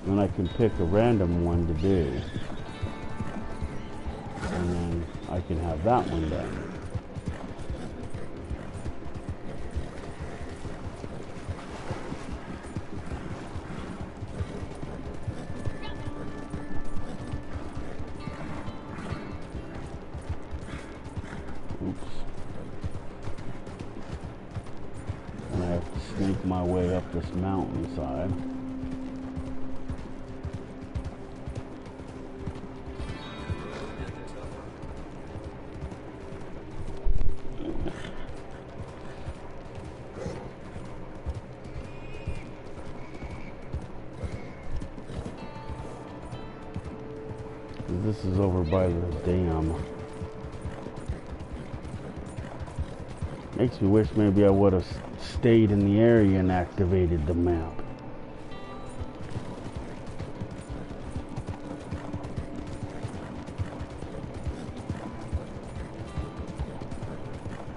then I can pick a random one to do and then I can have that one done. My way up this mountainside. This is over by the dam. Makes me wish maybe I would have stayed in the area and activated the map.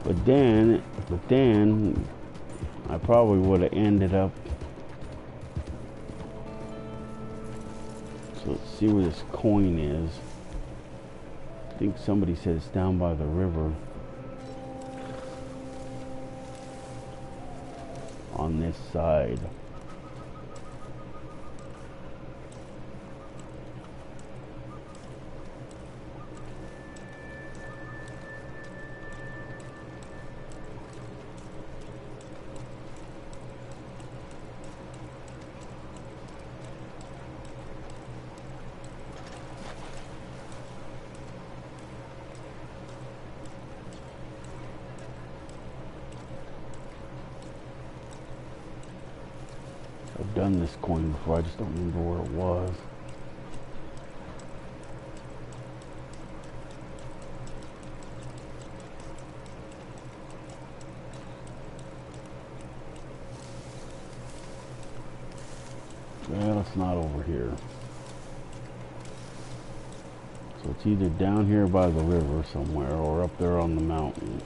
But then I probably would have ended up. So let's see where this coin is. I think somebody said it's down by the river. On this side. I've done this coin before, I just don't remember where it was. Well, it's not over here. So it's either down here by the river somewhere or up there on the mountain.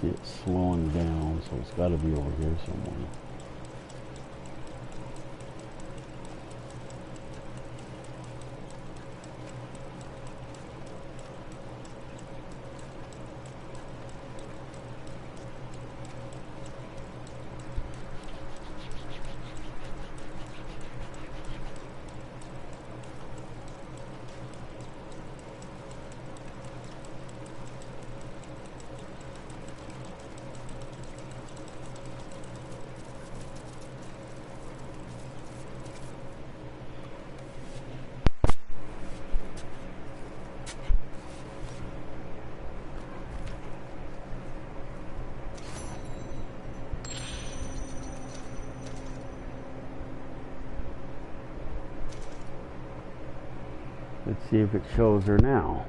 see it slowing down, so it's got to be over here somewhere. Let's see if it shows her now.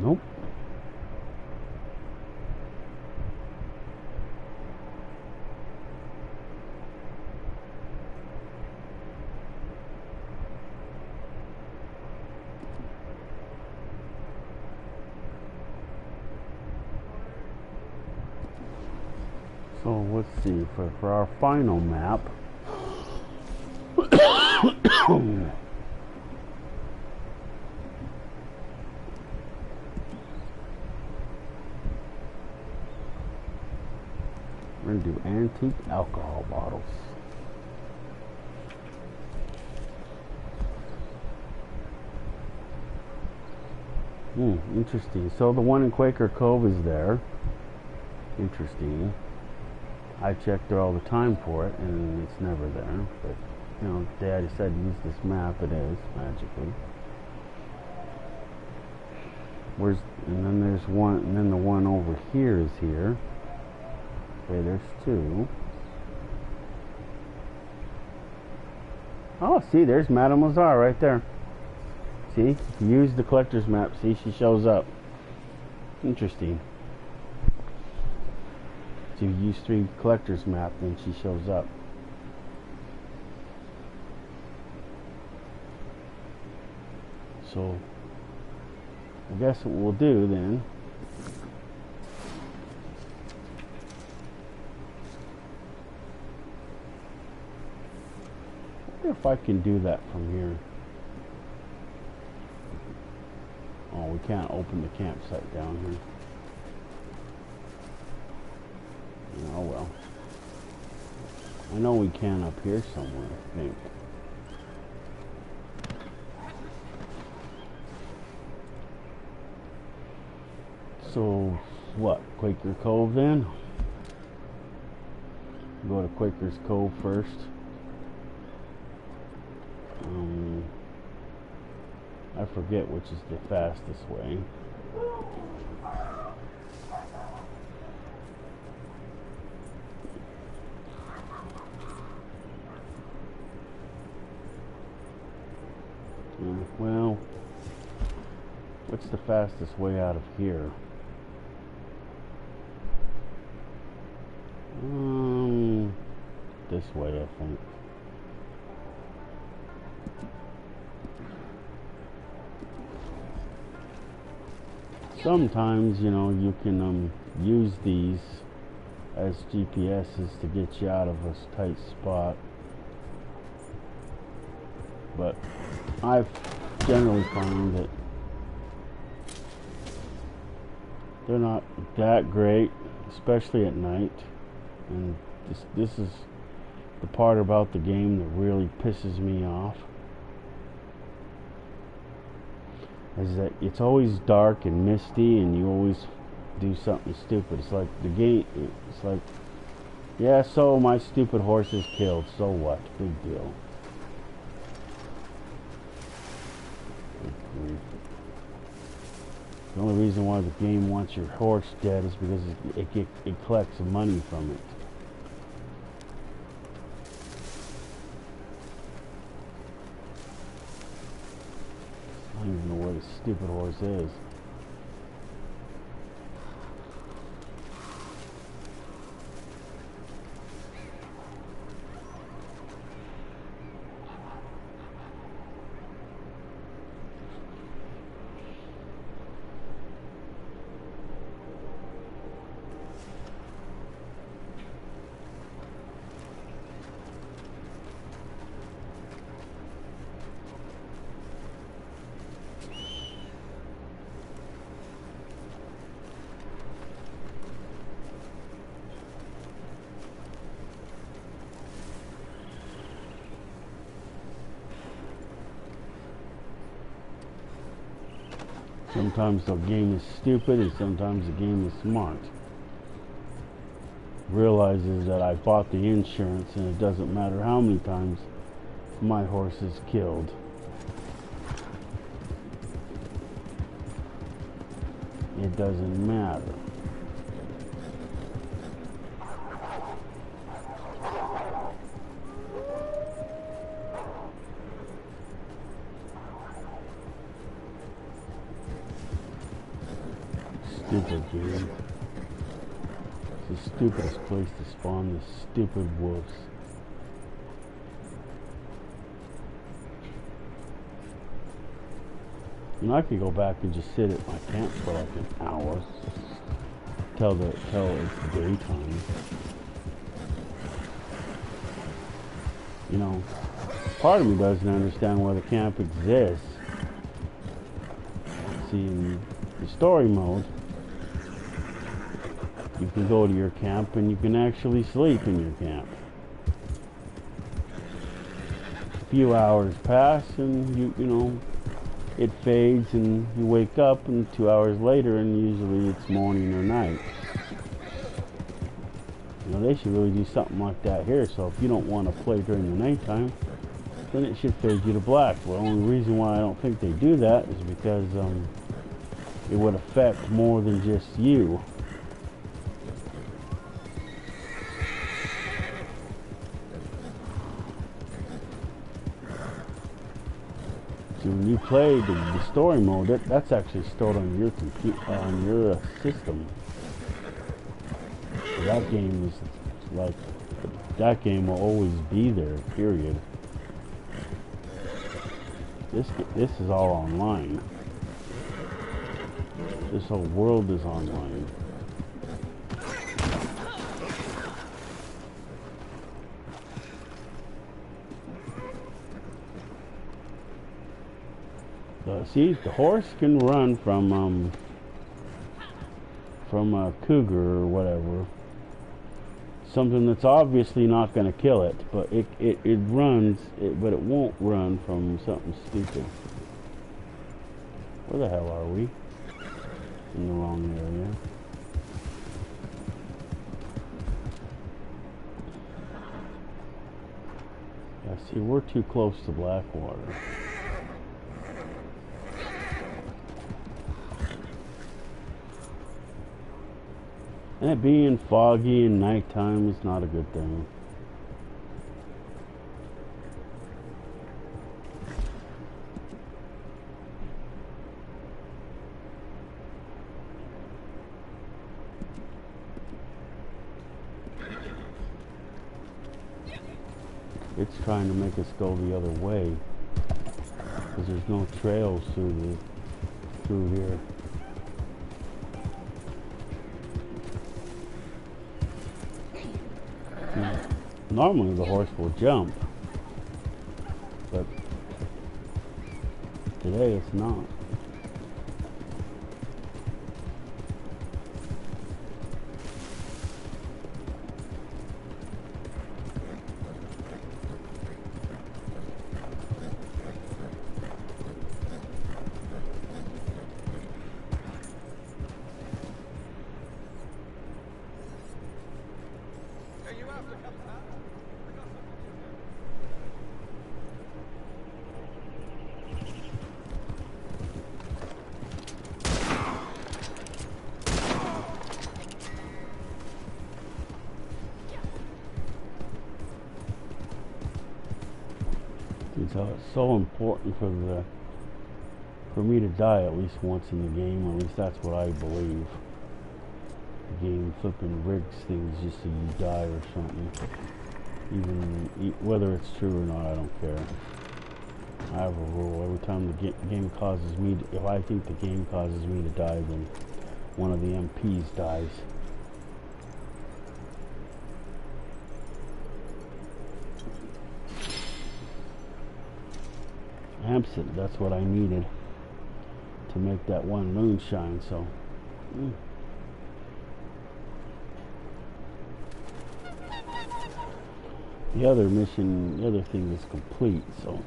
Nope. So let's see, for our final map, we're going to do antique alcohol bottles. Interesting. So the one in Quaker Cove is there. Interesting. I checked there all the time for it, and it's never there. But, you know, Dad said use this map. It is, magically. And then there's one, and then the one over here is here. Okay, there's two. Oh, see, there's Madame Lazare right there. See, if you use the collector's map, see, she shows up. Interesting. So you use 3 collector's map, then she shows up. So I guess what we'll do then, I wonder if I can do that from here. Oh, we can't open the campsite down here. Oh well. I know we can up here somewhere, I think. So, what? Quaker Cove then? Go to Quaker's Cove first. I forget which is the fastest way. Well, what's the fastest way out of here? This way, I think. Sometimes, you know, you can use these as GPSs to get you out of a tight spot. But I've generally found that they're not that great, especially at night. And this is the part about the game that really pisses me off, is that it's always dark and misty and you always do something stupid. It's like the game, it's like, yeah, so my stupid horse is killed, so what? Big deal. The only reason why the game wants your horse dead is because it collects money from it. I don't even know where the stupid horse is. Sometimes the game is stupid and sometimes the game is smart. Realizes that I bought the insurance and it doesn't matter how many times my horse is killed. It doesn't matter. Stupid game. It's the stupidest place to spawn the stupid wolves. And I could go back and just sit at my camp for like an hour till it's daytime. You know, part of me doesn't understand why the camp exists. See, in the story mode, you can go to your camp and you can actually sleep in your camp. A few hours pass and you know, it fades and you wake up and 2 hours later and usually it's morning or night. You know, they should really do something like that here, so if you don't want to play during the nighttime, then it should fade you to black. Well, the only reason why I don't think they do that is because it would affect more than just you. When you play the story mode, that's actually stored on your computer, on your system. So that game is like, that game will always be there, period. This is all online. This whole world is online. See, the horse can run from a cougar or whatever. Something that's obviously not going to kill it, but it runs, but it won't run from something stupid. Where the hell are we? In the wrong area. Yeah, see, we're too close to Blackwater. And it being foggy and nighttime is not a good thing. It's trying to make us go the other way because there's no trails through here. Normally the horse will jump, but today it's not. So it's so important for me to die at least once in the game, or at least that's what I believe. The game flipping rigs things just so you die or something. Even whether it's true or not, I don't care. I have a rule: every time the game causes me, if I think the game causes me to die, then one of the MPs dies. Absent, that's what I needed to make that one moonshine, so the other mission, the other thing is complete, so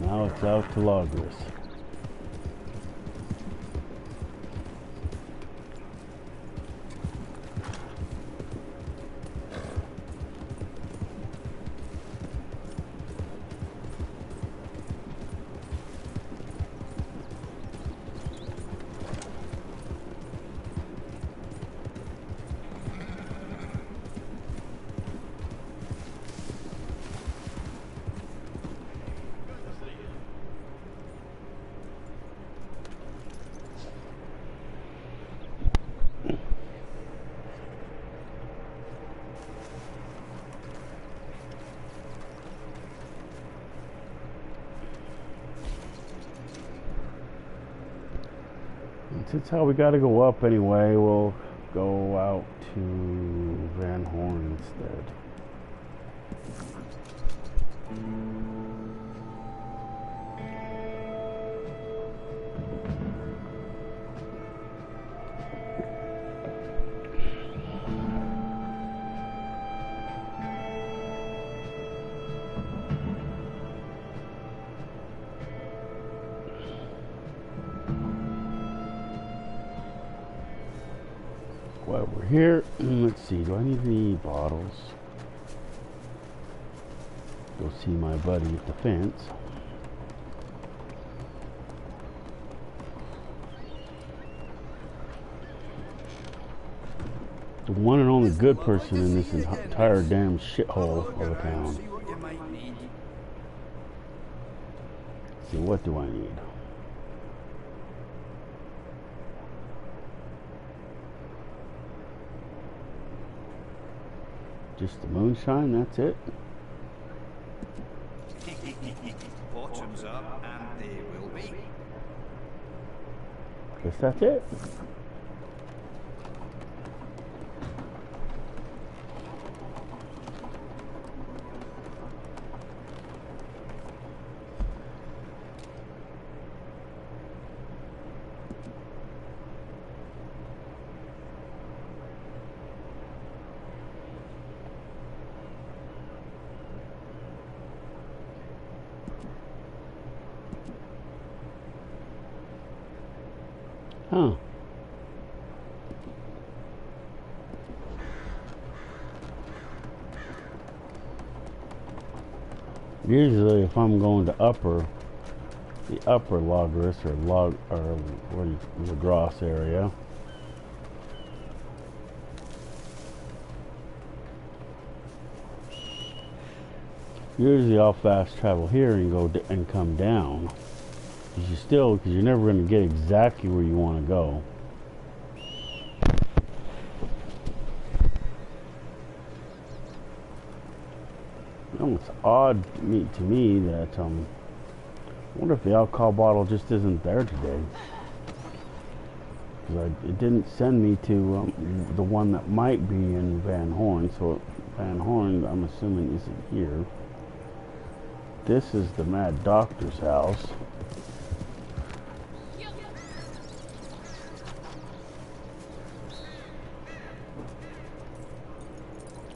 Now it's out to Logris. Since how we got to go up anyway, we'll go out to Van Horn instead. While we're here, let's see, do I need any bottles? Go see my buddy at the fence. The one and only good person in this entire damn shithole of a town. See, what do I need? Just the moonshine, that's it? Bottoms up, and they will be. Guess that's it. Huh. Usually if I'm going to the upper Logris or Lagros area, usually I'll fast travel here and go and come down. Because you're never going to get exactly where you want to go. You know, it's odd to me that I wonder if the alcohol bottle just isn't there today. Because it didn't send me to the one that might be in Van Horn. So Van Horn, I'm assuming, isn't here. This is the Mad Doctor's house.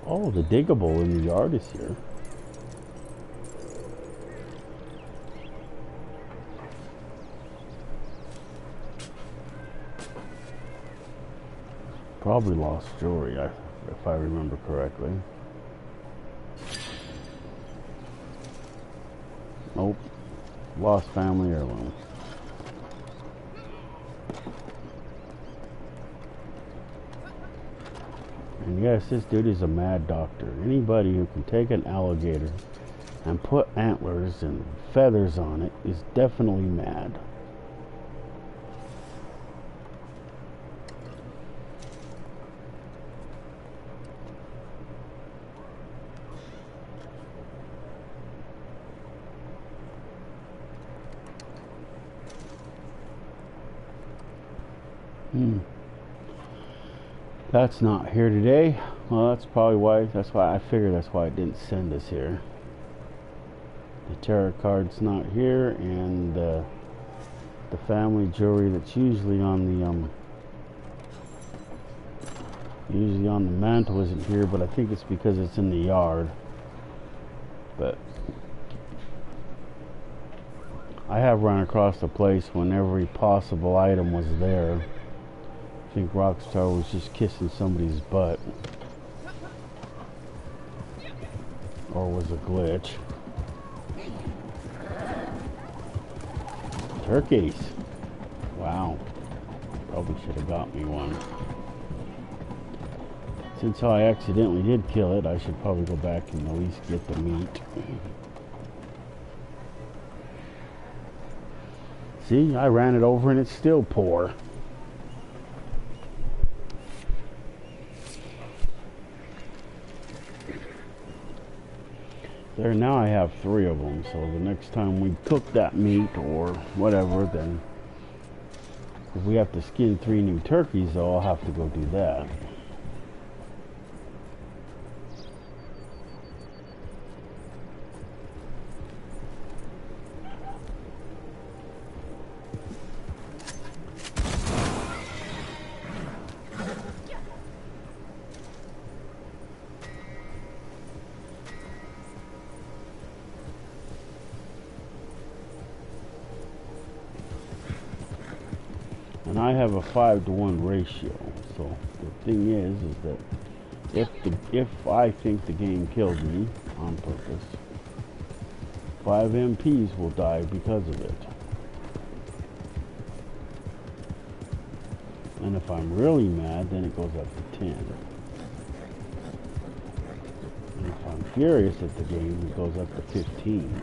Oh, the diggable in the yard is here. Probably lost jewelry, if I remember correctly. Nope. Lost family heirloom. And yes, this dude is a mad doctor. Anybody who can take an alligator and put antlers and feathers on it is definitely mad. That's not here today. Well, that's probably why. That's why I figured that's why it didn't send us here. The tarot card's not here, and the family jewelry that's usually on the mantle isn't here. But I think it's because it's in the yard. But I have run across the place when every possible item was there. I think Rockstar was just kissing somebody's butt. Or was a glitch. Turkeys. Wow. Probably should have got me one. Since I accidentally did kill it, I should probably go back and at least get the meat. See, I ran it over and it's still poor. There, now I have 3 of them, so the next time we cook that meat or whatever, then if we have to skin 3 new turkeys, though, I'll have to go do that. And I have a 5-to-1 ratio. So the thing is that if I think the game killed me on purpose, 5 MPs will die because of it. And if I'm really mad, then it goes up to 10. And if I'm furious at the game, it goes up to 15.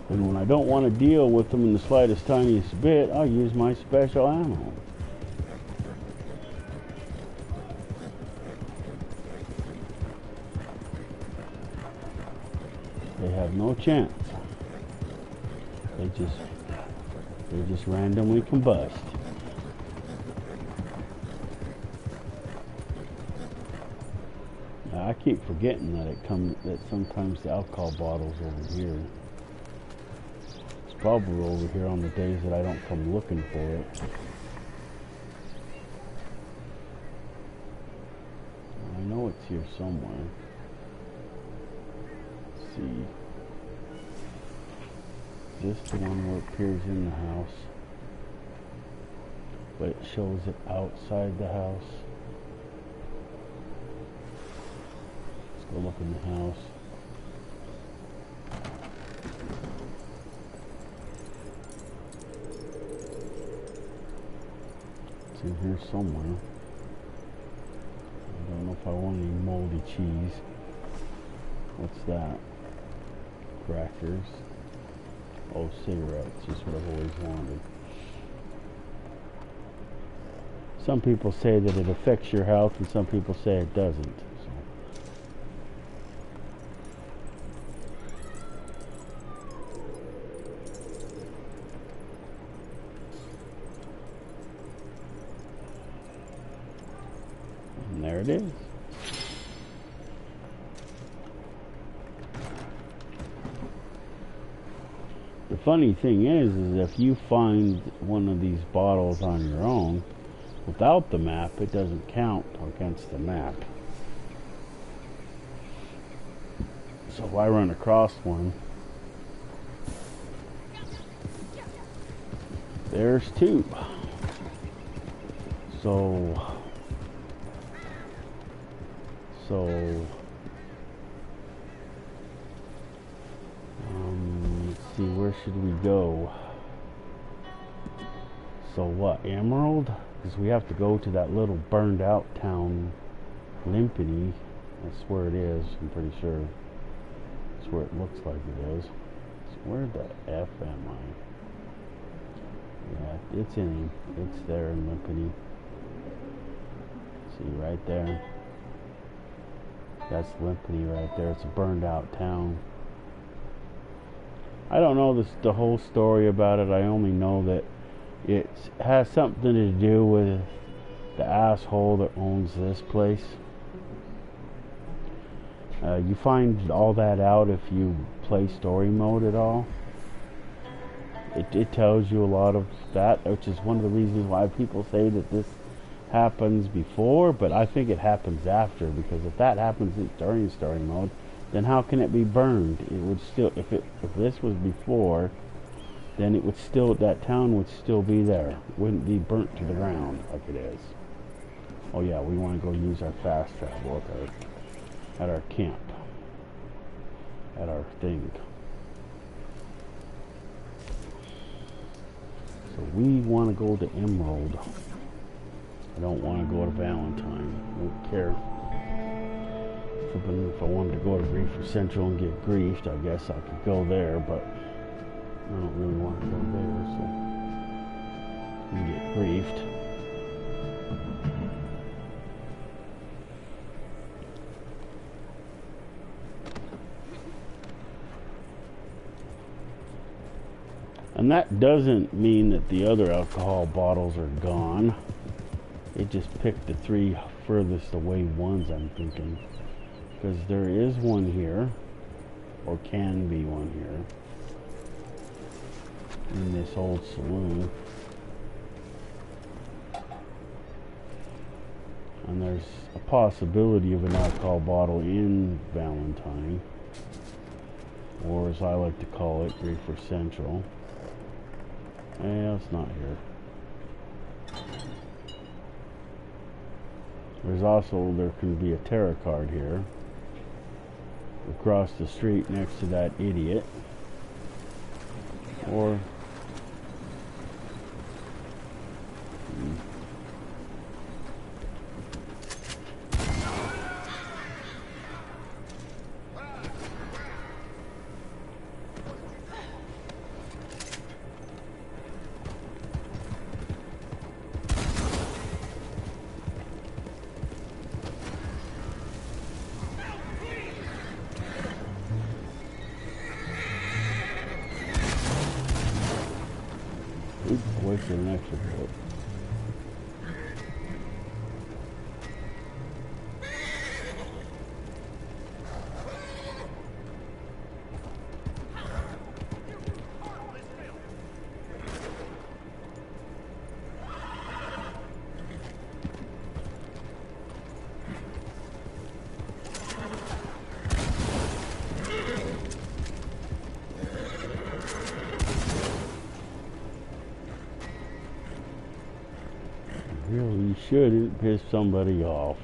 And when I don't want to deal with them in the slightest tiniest bit, I'll use my special ammo. They have no chance. They just randomly combust. Now, I keep forgetting that sometimes the alcohol bottle's over here. Probably over here on the days that I don't come looking for it. I know it's here somewhere. Let's see. Is this the one where it appears in the house? But it shows it outside the house. Let's go look in the house. In here somewhere. I don't know if I want any moldy cheese. What's that? Crackers. Oh, cigarettes. Just what I've always wanted. Some people say that it affects your health, and some people say it doesn't. There it is. The funny thing is if you find one of these bottles on your own without the map, it doesn't count against the map. So if I run across one, there's 2. Let's see, where should we go? So what, Emerald? Because we have to go to that little burned out town, Limpany. That's where it is, I'm pretty sure. That's where it looks like it is. So where the F am I? Yeah, it's there in Limpany. See, right there. That's Limpany right there. It's a burned out town. I don't know the whole story about it. I only know that it has something to do with the asshole that owns this place. You find all that out if you play story mode at all. it tells you a lot of that, which is one of the reasons why people say that this happens before, but I think it happens after, because if that happens during story mode, then how can it be burned? It would still, if this was before, then it would still, that town would still be there. It wouldn't be burnt to the ground like it is. Oh yeah, we want to go use our fast travel at our camp, at our thing. So we want to go to Emerald. I don't want to go to Valentine. I don't care. If I wanted to go to Griefer Central and get griefed, I guess I could go there, but I don't really want to go there, so and get griefed. And that doesn't mean that the other alcohol bottles are gone. It just picked the 3 furthest away ones, I'm thinking. Because there is one here, or can be one here, in this old saloon. And there's a possibility of an alcohol bottle in Valentine, or as I like to call it, Griefer Central. Yeah, it's not here. There's also, there can be a tarot card here. Across the street next to that idiot. Or... wasted an extra bullet. Really shouldn't piss somebody off.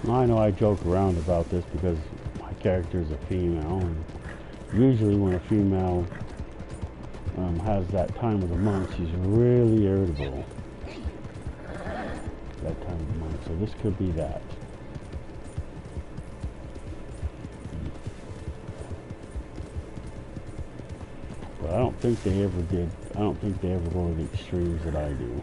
I know I joke around about this because my character is a female, and usually when a female has that time of the month, she's really irritable. That time of the month, so this could be that. But I don't think they ever did. I don't think they ever go to the extremes that I do.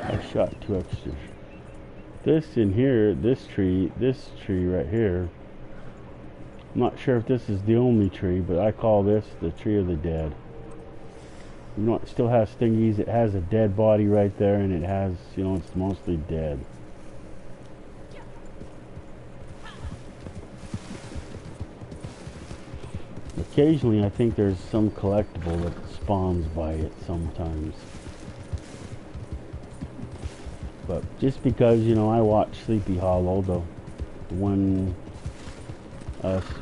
I shot 2 extras. This in here, this tree right here, I'm not sure if this is the only tree, but I call this the tree of the dead. You know, it still has thingies. It has a dead body right there, and it has, you know, it's mostly dead. Occasionally, I think there's some collectible that spawns by it sometimes. But just because, you know, I watch Sleepy Hollow, the one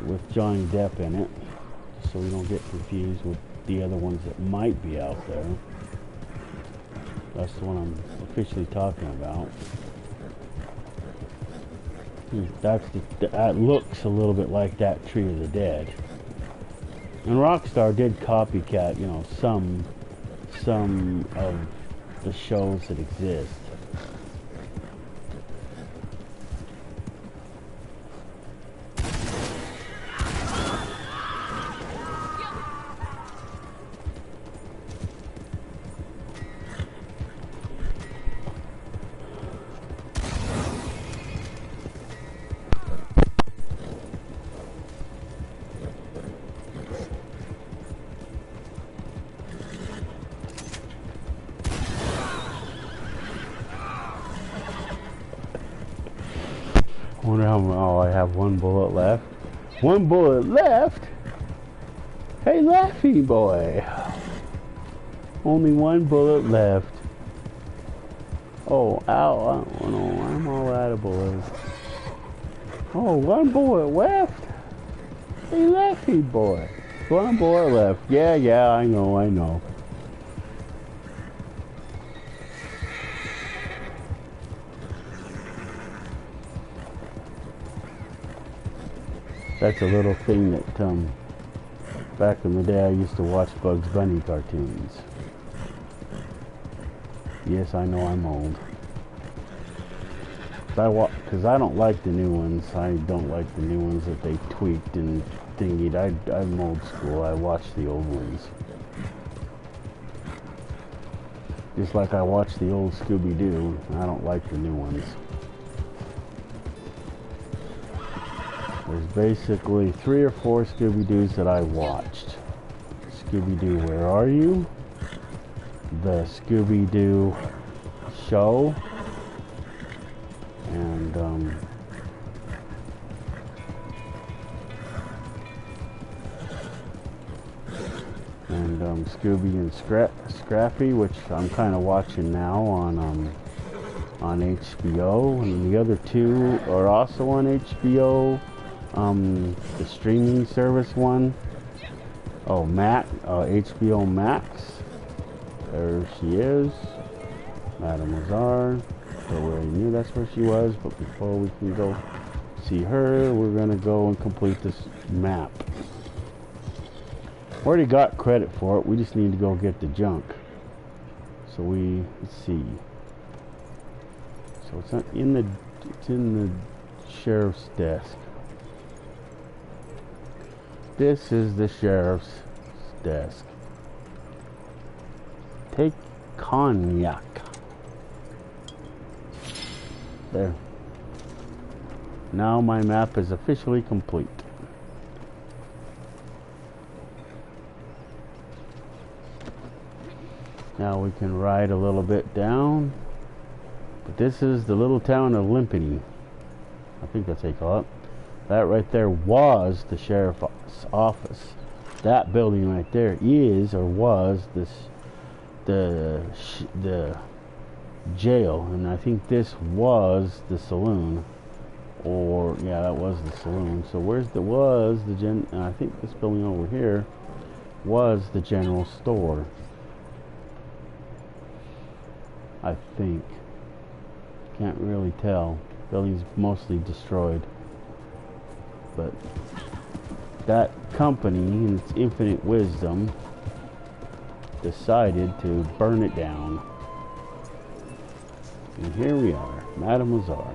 with Johnny Depp in it, so we don't get confused with the other ones that might be out there. That's the one I'm officially talking about. That looks a little bit like that Tree of the Dead. And Rockstar did copycat, you know, some of the shows that exist. Oh, I have one bullet left. One bullet left? Hey, Laffy boy. Only one bullet left. Oh, ow. Oh, no, I'm all out of bullets. Oh, one bullet left? Hey, Laffy boy. One bullet left. Yeah, I know. That's a little thing that, back in the day I used to watch Bugs Bunny cartoons. Yes, I know I'm old. Because I don't like the new ones. I don't like the new ones that they tweaked and thingied. I'm old school. I watch the old ones. Just like I watch the old Scooby-Doo. I don't like the new ones. There's basically 3 or 4 Scooby-Doos that I watched. Scooby-Doo, Where Are You? The Scooby-Doo Show. And, Scooby and Scrappy, which I'm kind of watching now on HBO. And the other 2 are also on HBO. The streaming service one. Oh, HBO Max. There she is. Mademoiselle. So we already knew that's where she was, but before we can go see her, we're gonna go and complete this map. Already got credit for it. We just need to go get the junk. So let's see. So it's in the sheriff's desk. This is the sheriff's desk. Take cognac. There. Now my map is officially complete. Now we can ride a little bit down. But this is the little town of Limpany. I think that's how you call it. That right there was the sheriff's office. That building right there is or was the jail, and I think this was the saloon. Or yeah, that was the saloon. So I think this building over here was the general store. I think. Can't really tell. Building's mostly destroyed. But that company, in its infinite wisdom, decided to burn it down. And here we are, Mademoiselle.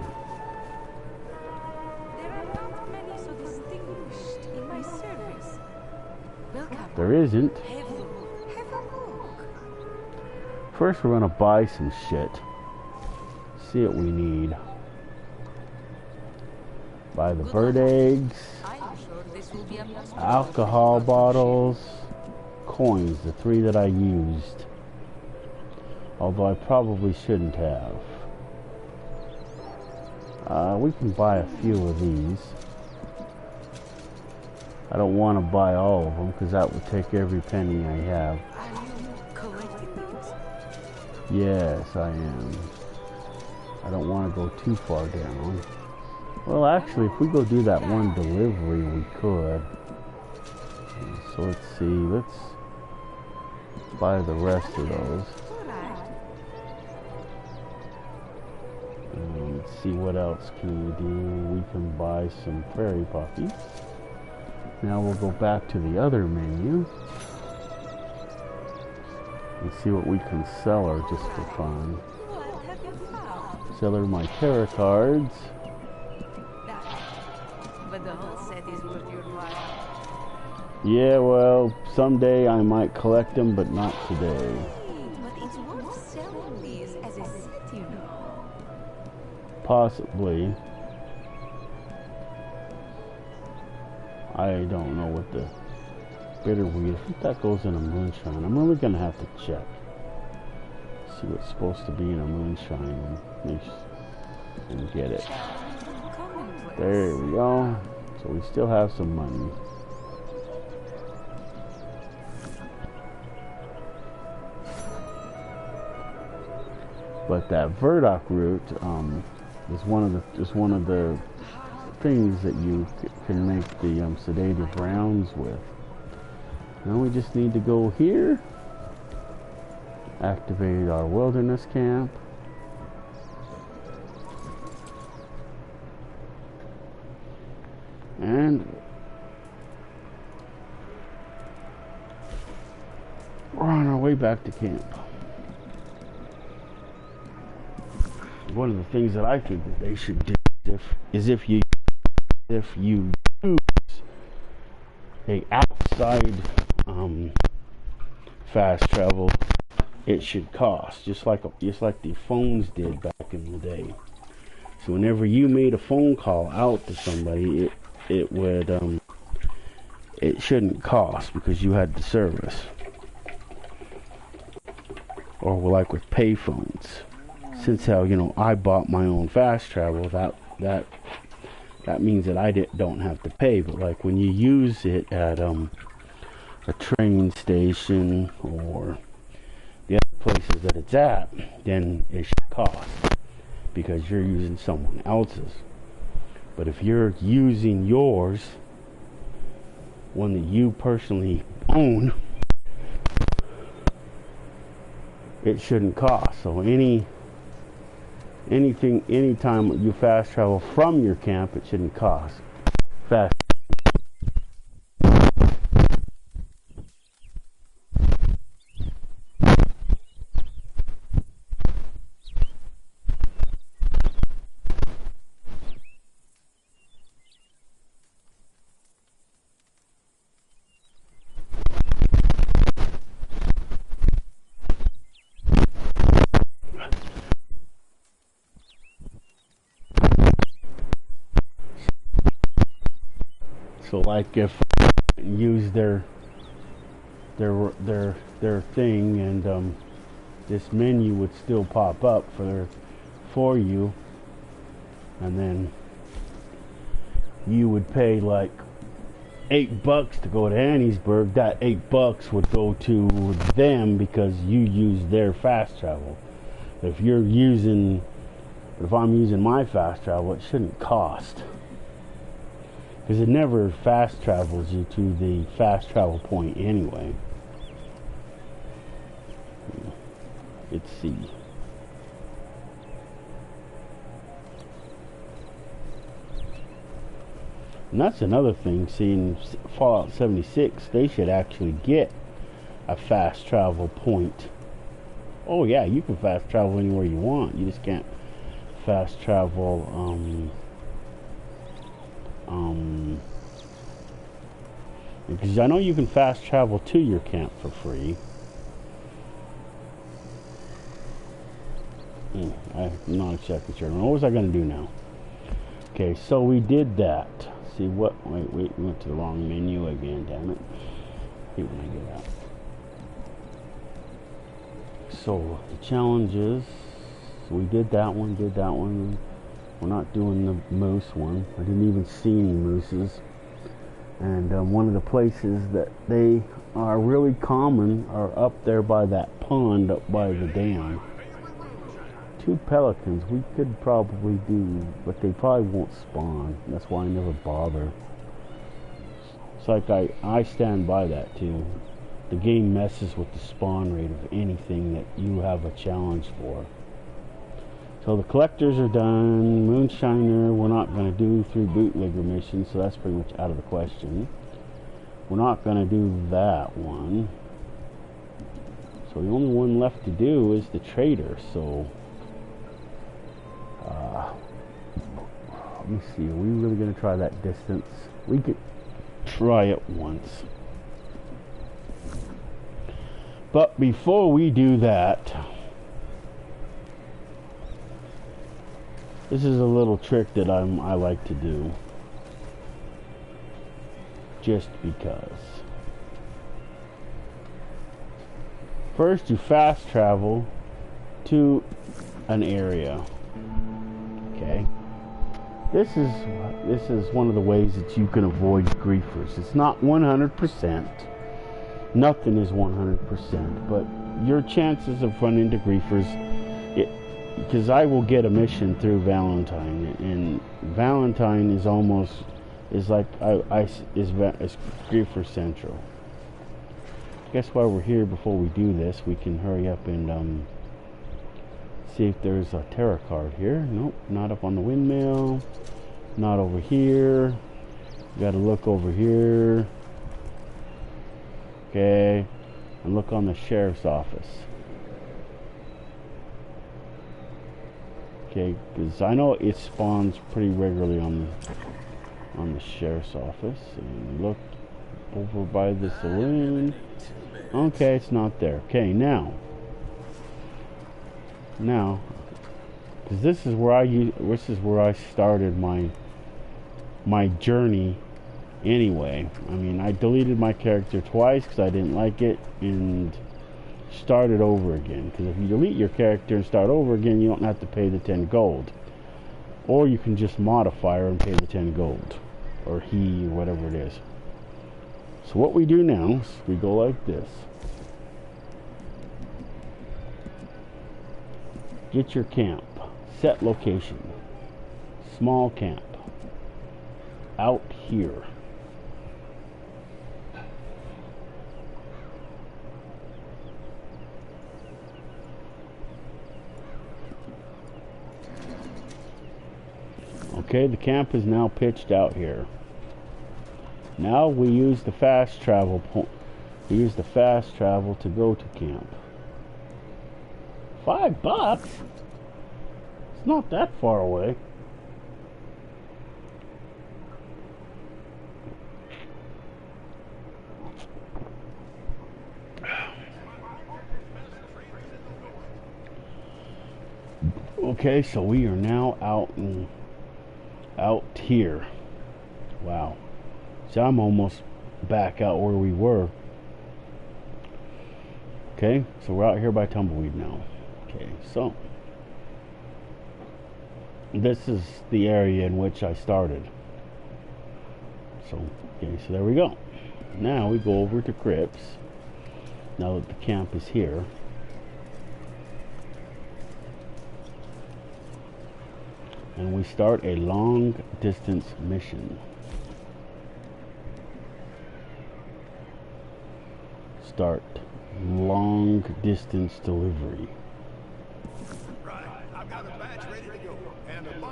There are not many so distinguished in my service. Welcome. There isn't. Have a look. First we're gonna buy some shit. See what we need. Buy the bird eggs, I'm sure this will be a alcohol bottles, coins, the 3 that I used. Although I probably shouldn't have. We can buy a few of these. I don't want to buy all of them because that would take every penny I have. Are you collecting these? Yes, I am. I don't want to go too far down. Well, actually, if we go do that one delivery, we could. So let's see. Let's buy the rest of those. Let's see what else can we do. We can buy some fairy poppies. Now we'll go back to the other menu and see what we can sell her just for fun. What have you found? Sell her my tarot cards. But the whole set is worth your while. Yeah, well, someday I might collect them, but not today. But it's worth selling these as a set, you know. Possibly. I don't know what the bitterweed. I think that goes in a moonshine. I'm really gonna have to check. See what's supposed to be in a moonshine and get it. Commonplace. There we go. So we still have some money. But that Verdoc route is one of the things that you can make the sedative rounds with. Now we just need to go here, activate our wilderness camp, and we're on our way back to camp. One of the things that I think that they should do is if you use a outside fast travel, it should cost just like the phones did back in the day. So whenever you made a phone call out to somebody, it would it shouldn't cost because you had the service. Or like with payphones. Since how, you know, I bought my own fast travel, that means that I don't have to pay. But like when you use it at a train station or the other places that it's at, then it should cost because you're using someone else's. But if you're using yours, one that you personally own, it shouldn't cost. So anytime you fast travel from your camp, it shouldn't cost. Fast. So like if use their thing and this menu would still pop up for you, and then you would pay like $8 to go to Anniesburg. That $8 would go to them because you use their fast travel. If I'm using my fast travel, it shouldn't cost. Because it never fast travels you to the fast travel point anyway. Let's see. And that's another thing. See, in Fallout 76, they should actually get a fast travel point. Oh yeah, you can fast travel anywhere you want. You just can't fast travel because I know you can fast travel to your camp for free. I'm not exactly sure. What was I going to do now? Okay, so we did that. See what? Wait, we went to the wrong menu again. Damn it! See when I get out. So the challenges. We did that one. We're not doing the moose one. I didn't even see any mooses. And one of the places that they are really common are up there by that pond up by the dam. 2 pelicans we could probably do, but they probably won't spawn. That's why I never bother. It's like I stand by that too. The game messes with the spawn rate of anything that you have a challenge for. So the collectors are done. Moonshiner we're not going to do through bootlegger missions, so that's pretty much out of the question. We're not going to do that one. So the only one left to do is the trader. So let me see, are we really going to try that distance? We could try it once. But before we do that, this is a little trick that I like to do. Just because. First, you fast travel to an area. Okay. this is one of the ways that you can avoid griefers. It's not 100%. Nothing is 100%, but your chances of running into griefers, because I will get a mission through Valentine, and Valentine is like griefer central. Guess while we're here, before we do this, we can hurry up and see if there's a tarot card here. Nope, not up on the windmill. Not over here. Gotta look over here. Okay. And look on the sheriff's office. Okay, because I know it spawns pretty regularly on the sheriff's office. And look over by the saloon. Okay, it's not there. Okay, now, because this is where I started my journey. Anyway, I mean, I deleted my character twice because I didn't like it and started over again. Because if you delete your character and start over again, you don't have to pay the 10 gold, or you can just modify her and pay the 10 gold, or he, whatever it is. So what we do now is we go like this. Get your camp. Set location. Small camp. Out here. Okay, the camp is now pitched out here. Now we use the fast travel we use the fast travel to go to camp. $5? It's not that far away. Okay, so we are now out here. Wow. So I'm almost back out where we were. Okay, so we're out here by Tumbleweed now. Okay, so this is the area in which I started. So, okay, so there we go. Now we go over to Crips. Now that the camp is here. And we start a long distance mission. Start long distance delivery.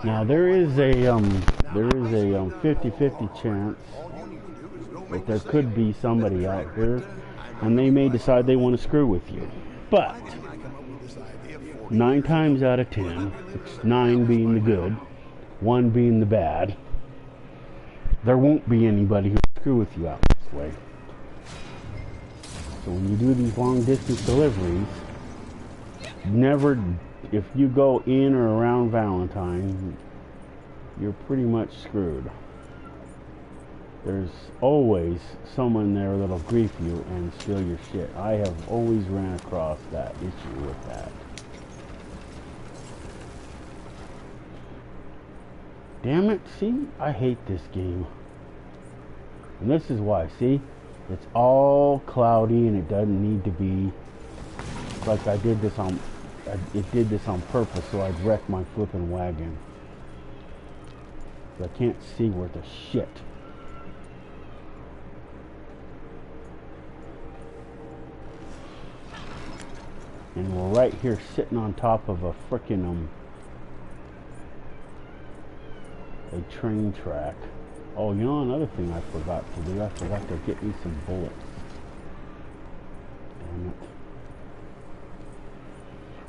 Now there is a 50-50 chance that there could be somebody out here, and they may decide they want to screw with you. But 9 times out of 10, 9 being the good, 1 being the bad, there won't be anybody who will screw with you out this way. So when you do these long distance deliveries, never, if you go in or around Valentine, you're pretty much screwed. There's always someone there that'll grief you and steal your shit. I have always ran across that issue with that. Damn it, see? I hate this game. And this is why, see? It's all cloudy and it doesn't need to be like I did this on purpose so I'd wreck my flipping wagon. I can't see worth a shit. And we're right here sitting on top of a frickin' a train track. Oh, you know another thing I forgot to do? I forgot to get me some bullets. Damn it.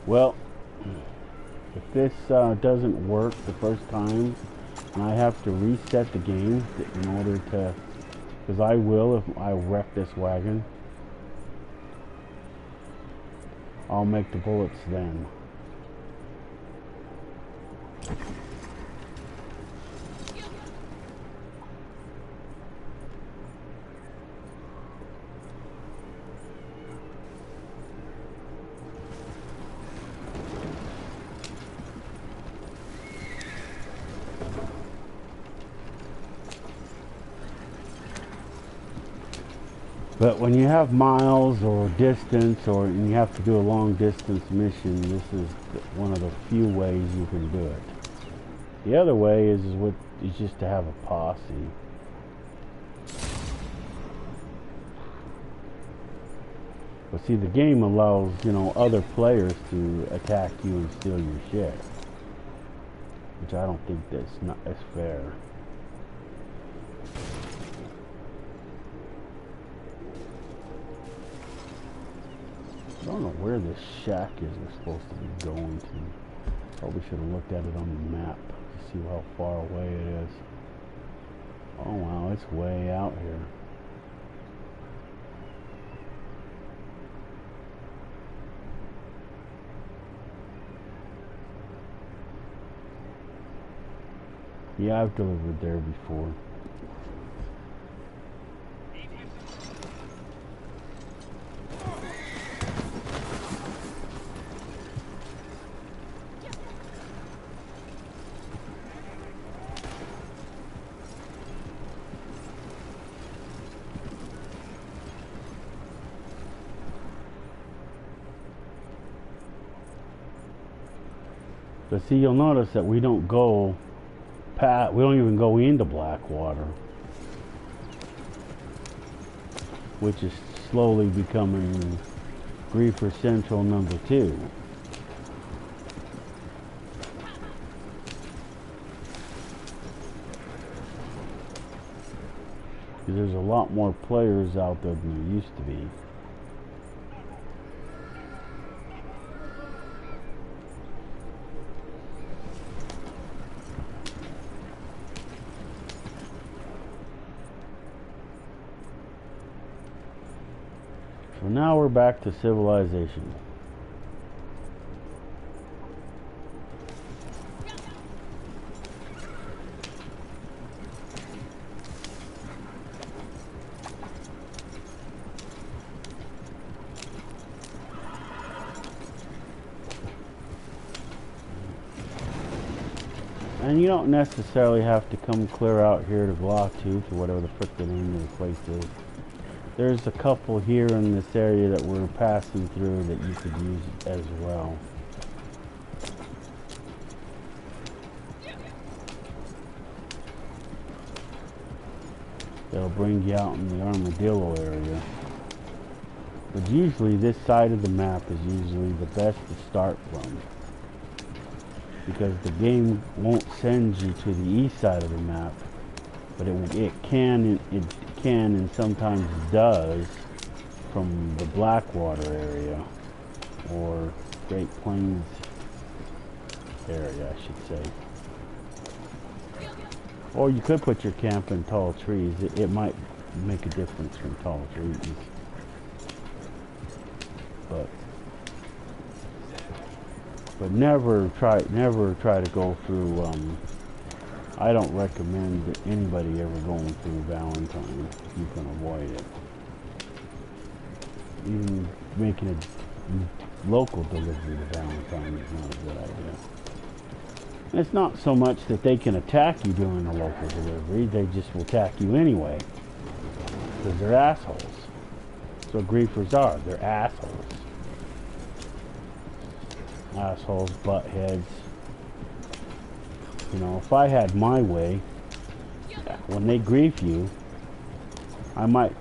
Well, if this doesn't work the first time, and I have to reset the game in order to, because I will if I wreck this wagon, I'll make the bullets then. But when you have miles or distance, or and you have to do a long distance mission, this is one of the few ways you can do it. The other way is just to have a posse. But see, the game allows, you know, other players to attack you and steal your shit, which I don't think that's fair. I don't know where this shack is we're supposed to be going to. Probably should have looked at it on the map to see how far away it is. Oh wow, it's way out here. Yeah, I've delivered there before. But see, you'll notice that we don't even go into Blackwater, which is slowly becoming Griefer Central number 2. There's a lot more players out there than there used to be. So now we're back to civilization. And you don't necessarily have to come clear out here to Glawtooth or whatever the frick the name of the place is. There's a couple here in this area that we're passing through that you could use as well. They'll bring you out in the Armadillo area. But usually this side of the map is usually the best to start from, because the game won't send you to the east side of the map, but it can and sometimes does from the Blackwater area or Great Plains area, I should say. Or you could put your camp in tall trees. It might make a difference from tall trees, but never try to go through. I don't recommend anybody ever going through Valentine if you can avoid it. Even making a local delivery to Valentine is not a good idea. And it's not so much that they can attack you during a local delivery, they just will attack you anyway, because they're assholes. So griefers are, they're assholes. Assholes, buttheads. You know, if I had my way, when they grief you, I might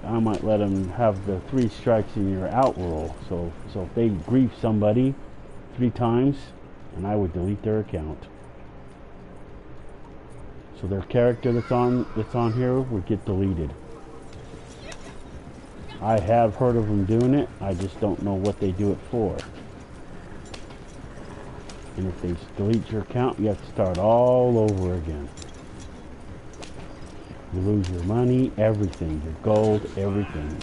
let them have the 3 strikes and you're out rule. So if they grief somebody 3 times, and I would delete their account. So their character that's on here would get deleted. I have heard of them doing it. I just don't know what they do it for. And if they delete your account, you have to start all over again. You lose your money, everything, your gold, everything.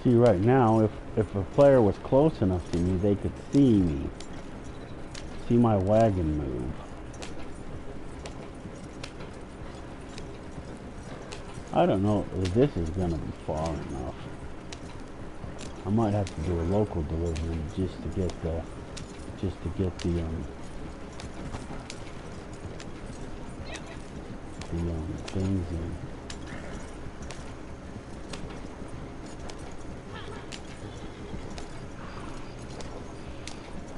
See, right now, if a player was close enough to me, they could see me. See my wagon move. I don't know if this is gonna be far enough. I might have to do a local delivery just to get the things in.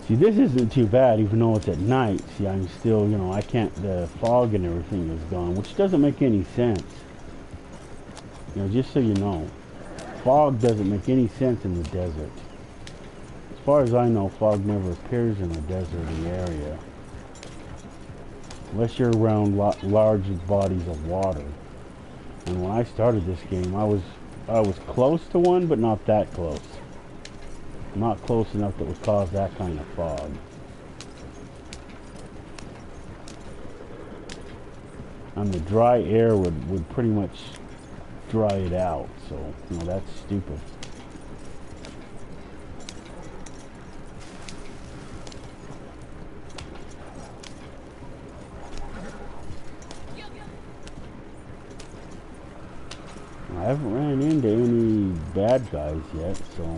See, this isn't too bad, even though it's at night. See, I'm still, you know, I can't, the fog and everything is gone, which doesn't make any sense. You know, just so you know, fog doesn't make any sense in the desert. As far as I know, fog never appears in a deserty area. Unless you're around large bodies of water. And when I started this game, I was close to one, but not that close. Not close enough that would cause that kind of fog. And the dry air would pretty much dry it out, so, you know, that's stupid. I haven't ran into any bad guys yet, so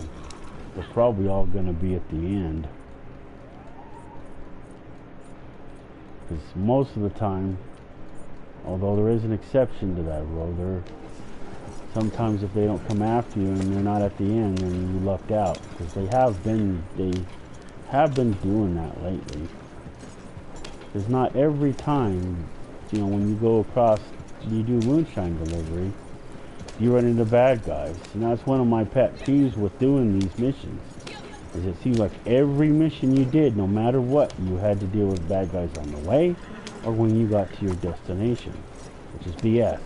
they're probably all going to be at the end. Because most of the time, although there is an exception to that rule, sometimes if they don't come after you and they're not at the end, then you lucked out. Because they have been doing that lately. Because not every time, you know, when you go across, you do moonshine delivery, you run into bad guys. And that's one of my pet peeves with doing these missions. Is it seems like every mission you did, no matter what, you had to deal with bad guys on the way or when you got to your destination. Which is BS.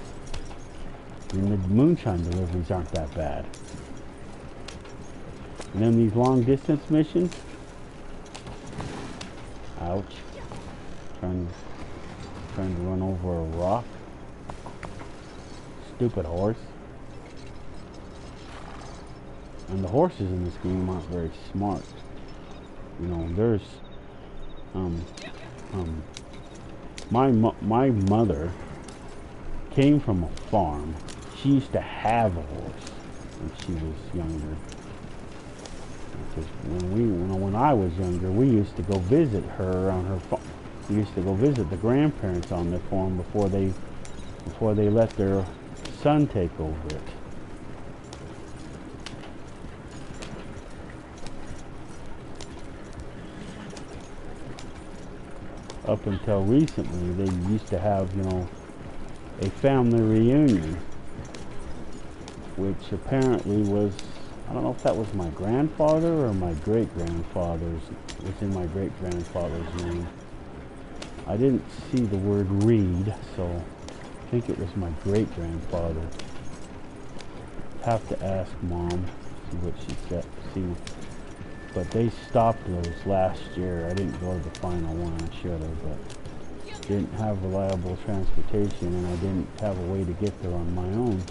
And the moonshine deliveries aren't that bad. And then these long distance missions. Ouch. Trying to run over a rock. Stupid horse. And the horses in this game aren't very smart. You know, there's my mother came from a farm. She used to have a horse when she was younger. Because when I was younger, we used to go visit her on her farm. We used to go visit the grandparents on their farm before they let their son take over it. Up until recently, they used to have, you know, a family reunion, which apparently was, I don't know if that was my grandfather or my great-grandfather's, it's in my great-grandfather's name. I didn't see the word Reed, so I think it was my great-grandfather. Have to ask Mom, see what she said, see. But they stopped those last year. I didn't go to the final one, I should have, but didn't have reliable transportation and I didn't have a way to get there on my own.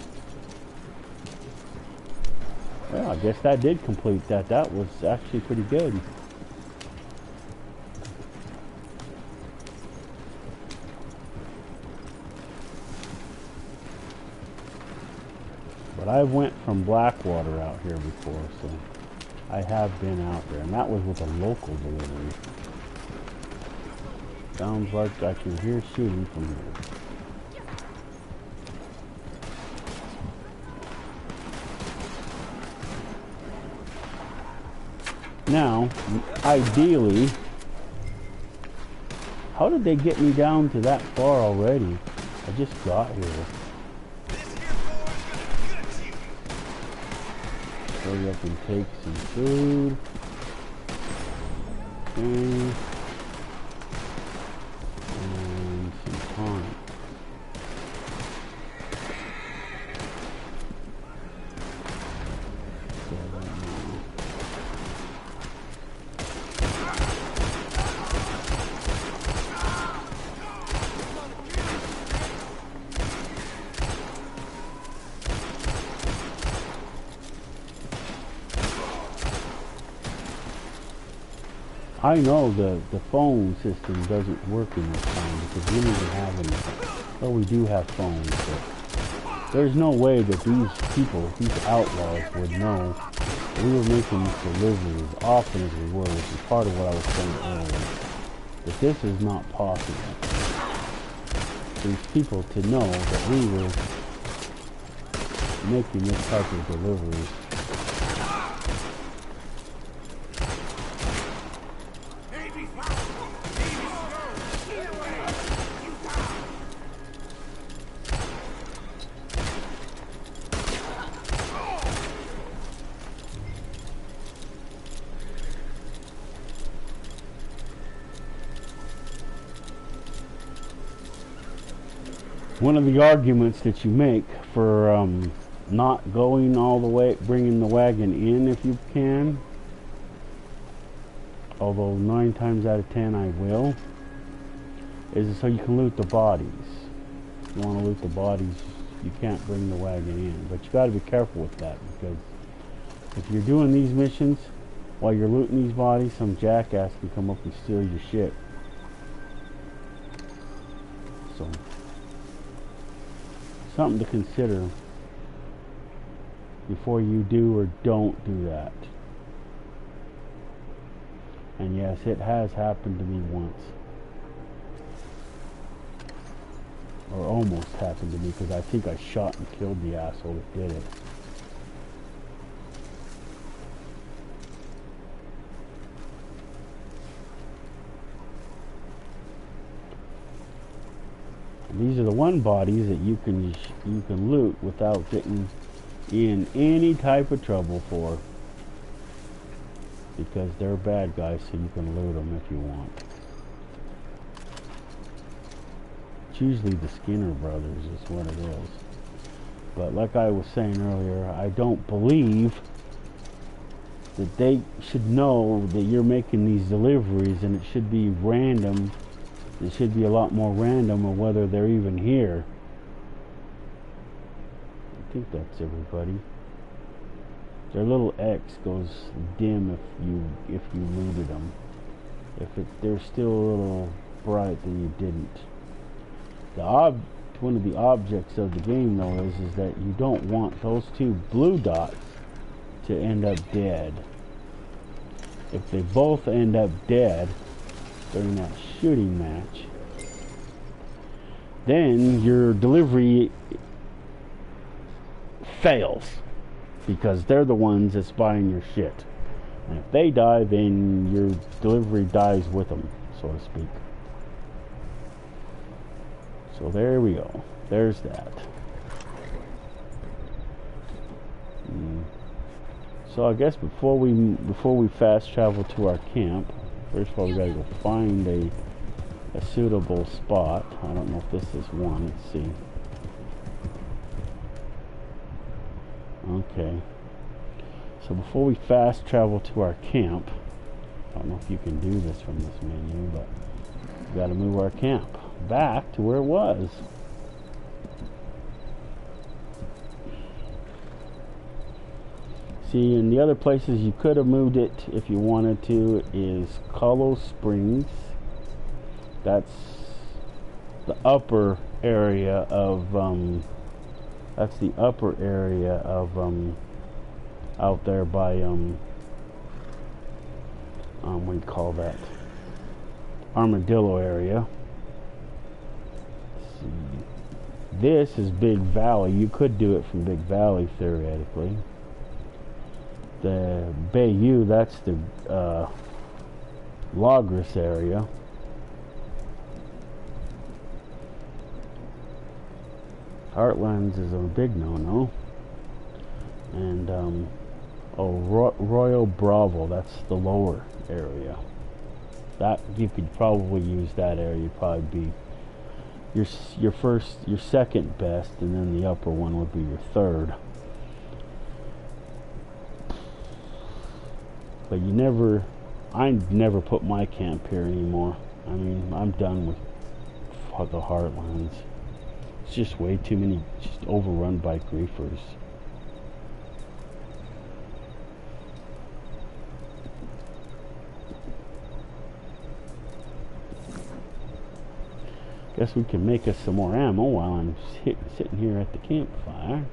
Well, I guess that did complete that. That was actually pretty good. But I went from Blackwater out here before, so I have been out there, and that was with a local delivery. Sounds like I can hear shooting from here. Now, ideally, how did they get me down to that far already? I just got here. Hurry up and take some food. And some tonic. I know the phone system doesn't work in this town because we don't even have any. Well, we do have phones, but There's no way that these people, these outlaws, would know that we were making these deliveries as often as we were, which is part of what I was saying earlier. That this is not possible. For these people to know that we were making this type of deliveries. One of the arguments that you make for not going all the way, bringing the wagon in if you can, although 9 times out of 10 I will, is so you can loot the bodies. If you want to loot the bodies, you can't bring the wagon in. But you got to be careful with that, because if you're doing these missions while you're looting these bodies, some jackass can come up and steal your shit. So, something to consider before you do or don't do that. And yes, it has happened to me once. Or almost happened to me, because I think I shot and killed the asshole that did it. These are the one bodies that you can loot without getting in any type of trouble for, because they're bad guys, so you can loot them if you want. It's usually the Skinner brothers is what it is. But like I was saying earlier, I don't believe that they should know that you're making these deliveries, and it should be random. It should be a lot more random of whether they're even here. I think that's everybody. Their little X goes dim if you looted them. If they're still a little bright, then you didn't. One of the objects of the game, though, is that you don't want those 2 blue dots to end up dead. If they both end up dead during that shooting match, then your delivery fails, because they're the ones that's buying your shit. And if they die, then your delivery dies with them, so to speak. So there we go. There's that. So I guess before we fast travel to our camp, first of all we gotta go find a suitable spot. I don't know if this is one. Let's see. Okay. So before we fast travel to our camp, I don't know if you can do this from this menu, but we gotta move our camp back to where it was. See, and the other places you could have moved it if you wanted to is Collow Springs. That's the upper area of out there by what do you call that? Armadillo area. Let's see. This is Big Valley. You could do it from Big Valley theoretically. The Bayou, that's the Logris area. Heartlands is a big no-no. And Royal Bravo, that's the lower area. That you could probably use that area. You'd probably be your second best, and then the upper one would be your third. But I never put my camp here anymore. I mean, I'm done with the Heartlands. It's just way too many, just overrun by griefers. Guess we can make us some more ammo while I'm sitting here at the campfire.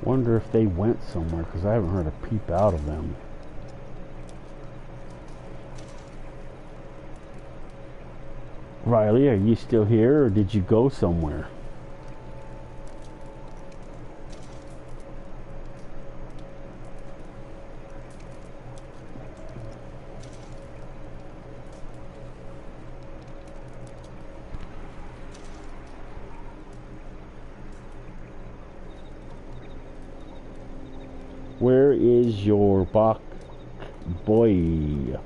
Wonder if they went somewhere, because I haven't heard a peep out of them. Riley, are you still here, or did you go somewhere? Where is your Bach boy?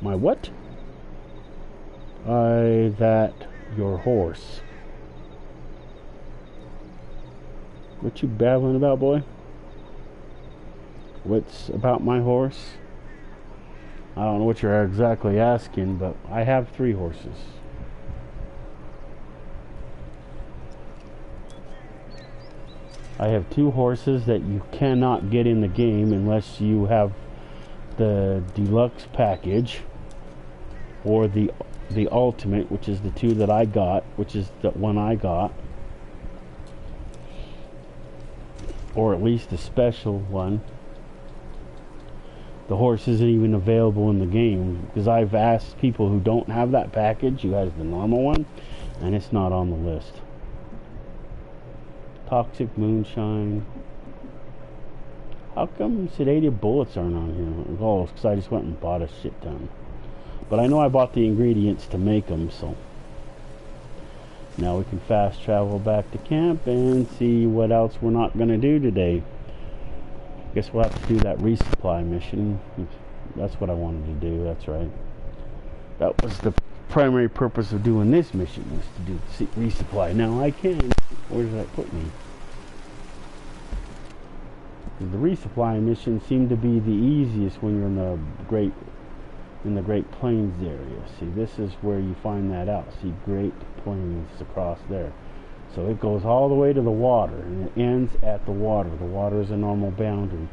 My what? That your horse. What you babbling about, boy? What's about my horse? I don't know what you're exactly asking, but I have 3 horses. I have 2 horses that you cannot get in the game unless you have the deluxe package or the ultimate, which is the 2 that I got, which is the one I got, or at least the special one. The horse isn't even available in the game because I've asked people who don't have that package, who has the normal one, and it's not on the list. Toxic moonshine. How come sedated bullets aren't on here? Oh, because I just went and bought a shit ton. But I know I bought the ingredients to make them, so now we can fast travel back to camp and see what else we're not going to do today. Guess we'll have to do that resupply mission. That's what I wanted to do, that's right. That was the primary purpose of doing this mission, was to do resupply. Now I can. Where does that put me? The resupply mission seemed to be the easiest when you're in the Great Plains area. See, this is where you find that out. See, Great Plains across there. So it goes all the way to the water, and it ends at the water. The water is a normal boundary.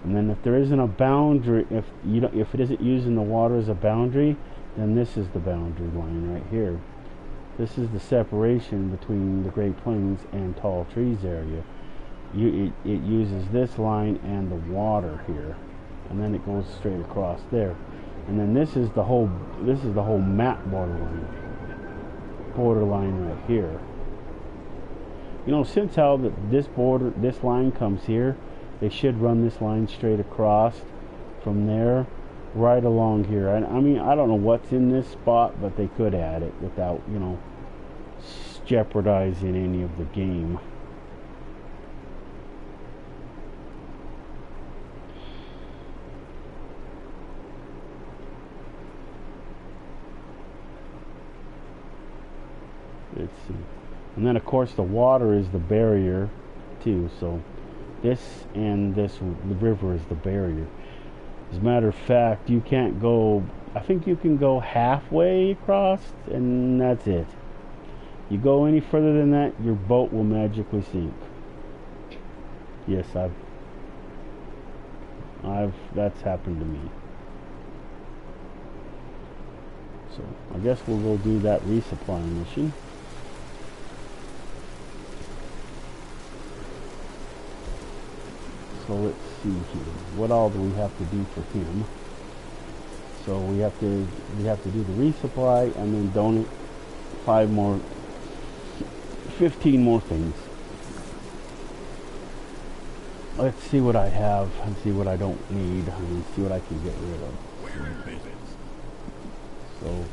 And then if there isn't a boundary, if it isn't using the water as a boundary, then this is the boundary line right here. This is the separation between the Great Plains and Tall Trees area. It uses this line and the water here, and then it goes straight across there. And then this is the whole map borderline right here. You know, since how this line comes here, they should run this line straight across from there right along here. I mean, I don't know what's in this spot, but they could add it without, you know, jeopardizing any of the game. Let's see. And then of course the water is the barrier too, so this and this, the river is the barrier. As a matter of fact, you can't go, I think you can go halfway across and that's it. You go any further than that, your boat will magically sink. Yes, that's happened to me. So I guess we'll go do that resupply mission. So let's see here. What all do we have to do for him? So we have to do the resupply and then donate 15 more things. Let's see what I have and see what I don't need and see what I can get rid of. So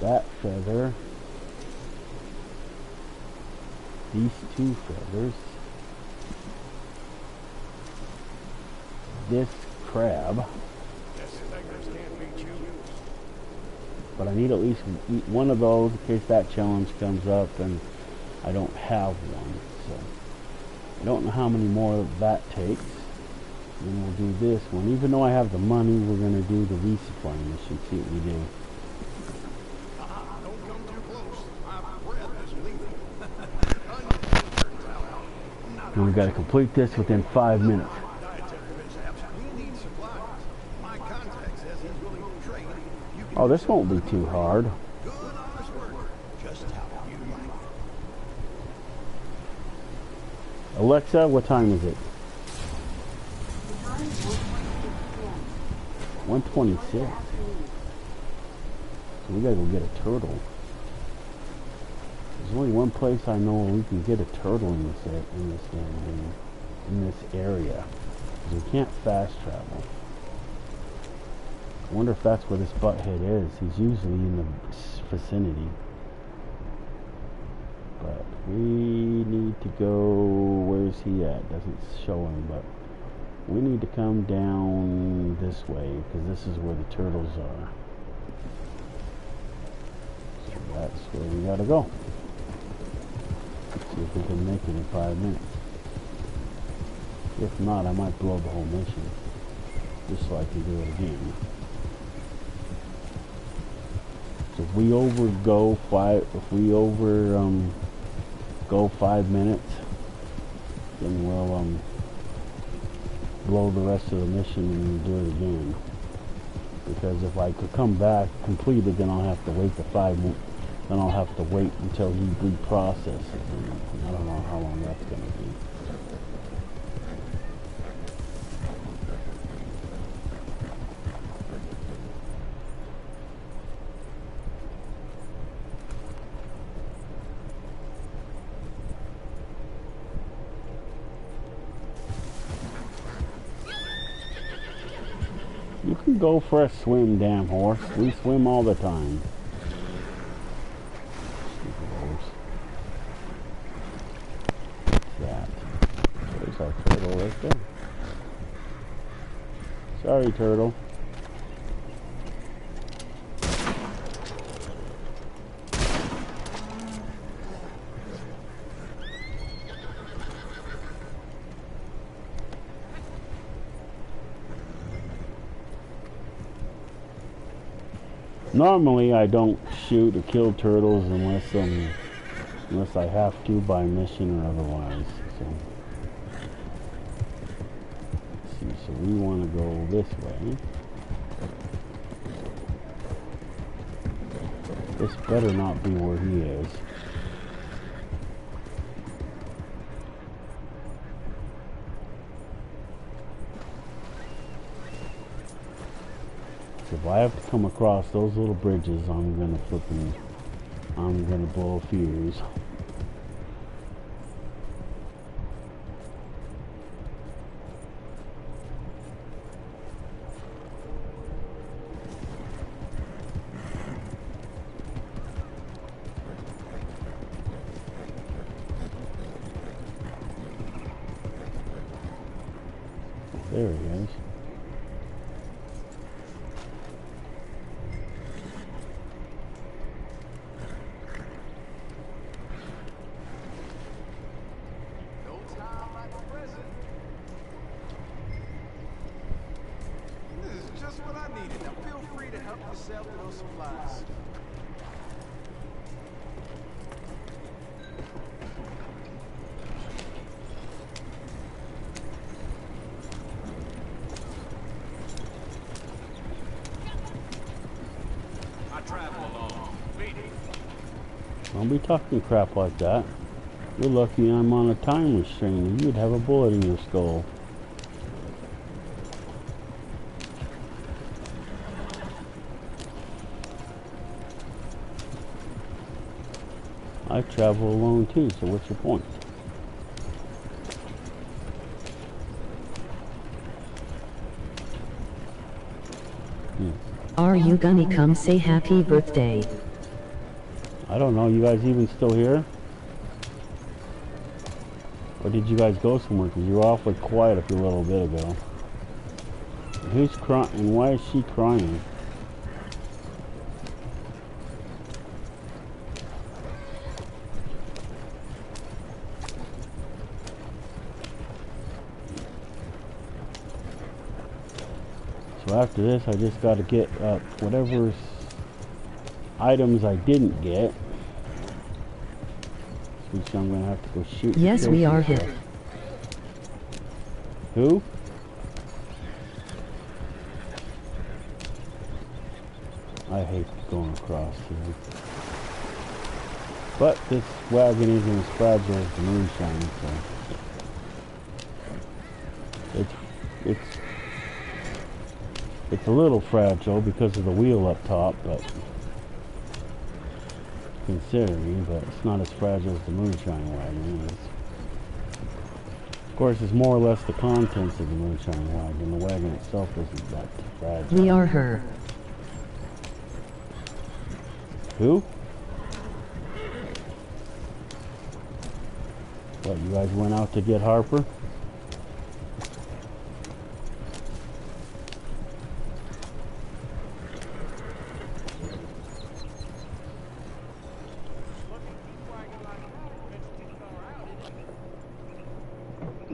that feather, these 2 feathers, this crab, but I need at least one of those in case that challenge comes up and I don't have one, so I don't know how many more that takes. And we'll do this one. Even though I have the money, we're going to do the resupply mission. See what we do. Don't come too close. My breath is leaving. And we got to complete this within 5 minutes. We need supplies. My contact says he's willing to trade. You can Oh, this won't be too hard. good honest work. Just how you like it. Alexa, what time is it? 1:26. So we gotta go get a turtle. There's only one place I know where we can get a turtle in this area. 'Cause we can't fast travel. I wonder if that's where this butthead is. He's usually in the vicinity. But we need to go. Where's he at? Doesn't show him, but we need to come down this way because this is where the turtles are. So that's where we gotta go. See if we can make it in 5 minutes. If not, I might blow the whole mission just so I can do it again. So if we go 5 minutes, then we'll blow the rest of the mission and do it again. Because if I could come back completed, then I'll have to wait then I'll have to wait until he reprocesses it. And I don't know how long that's going to be. You can go for a swim, damn horse. We swim all the time. Stupid horse. What's that? There's our turtle right there. Sorry, turtle. Normally, I don't shoot or kill turtles unless I have to by mission or otherwise. So, let's see. So we want to go this way. This better not be where he is. If I have to come across those little bridges, I'm gonna blow a fuse. There he is. Don't be talking crap like that. You're lucky I'm on a time restraint. You'd have a bullet in your skull. I travel alone too, so what's your point? Are you gonna come say happy birthday? I don't know, you guys even still here? Or did you guys go somewhere? Because you were awfully quiet a little bit ago. Who's crying? And why is she crying? So after this, I just got to get whatever items I didn't get. Which I'm gonna have to go shoot. Yes, we are here. Who? I hate going across here. But this wagon isn't as fragile as the moonshine, so it's a little fragile because of the wheel up top, but considering, but it's not as fragile as the moonshine wagon is. Of course, it's more or less the contents of the moonshine wagon. The wagon itself isn't that fragile. We are her. Who? What, you guys went out to get Harper?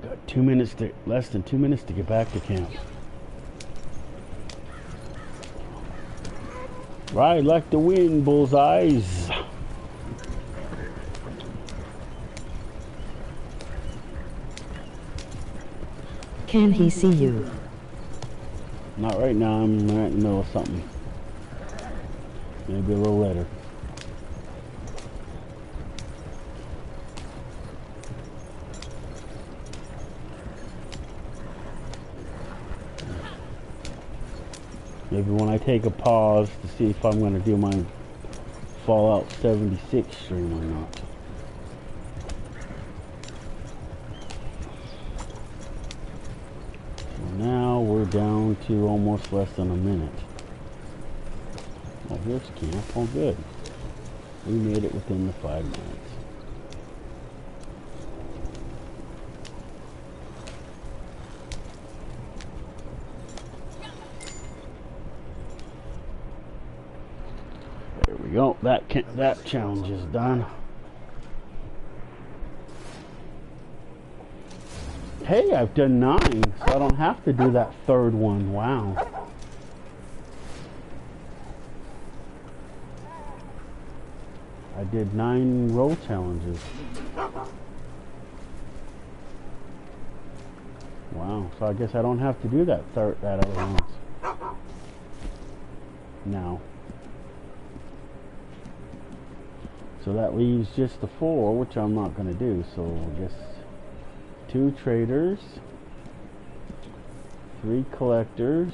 Got 2 minutes to, less than 2 minutes to get back to camp. Ride like the wind, bullseyes. Can he see you? Not right now, I'm right in the middle of something. Maybe a little later. Maybe when I take a pause to see if I'm going to do my Fallout 76 stream or not. So now we're down to almost less than a minute. Oh, here's camp. Oh, good. We made it within the 5 minutes. There we go. That challenge is done. Hey, I've done 9, so I don't have to do that third one. Wow. I did 9 roll challenges. Wow. So I guess I don't have to do that other one. Now. So that leaves just the 4, which I'm not going to do. So just 2 traders, 3 collectors,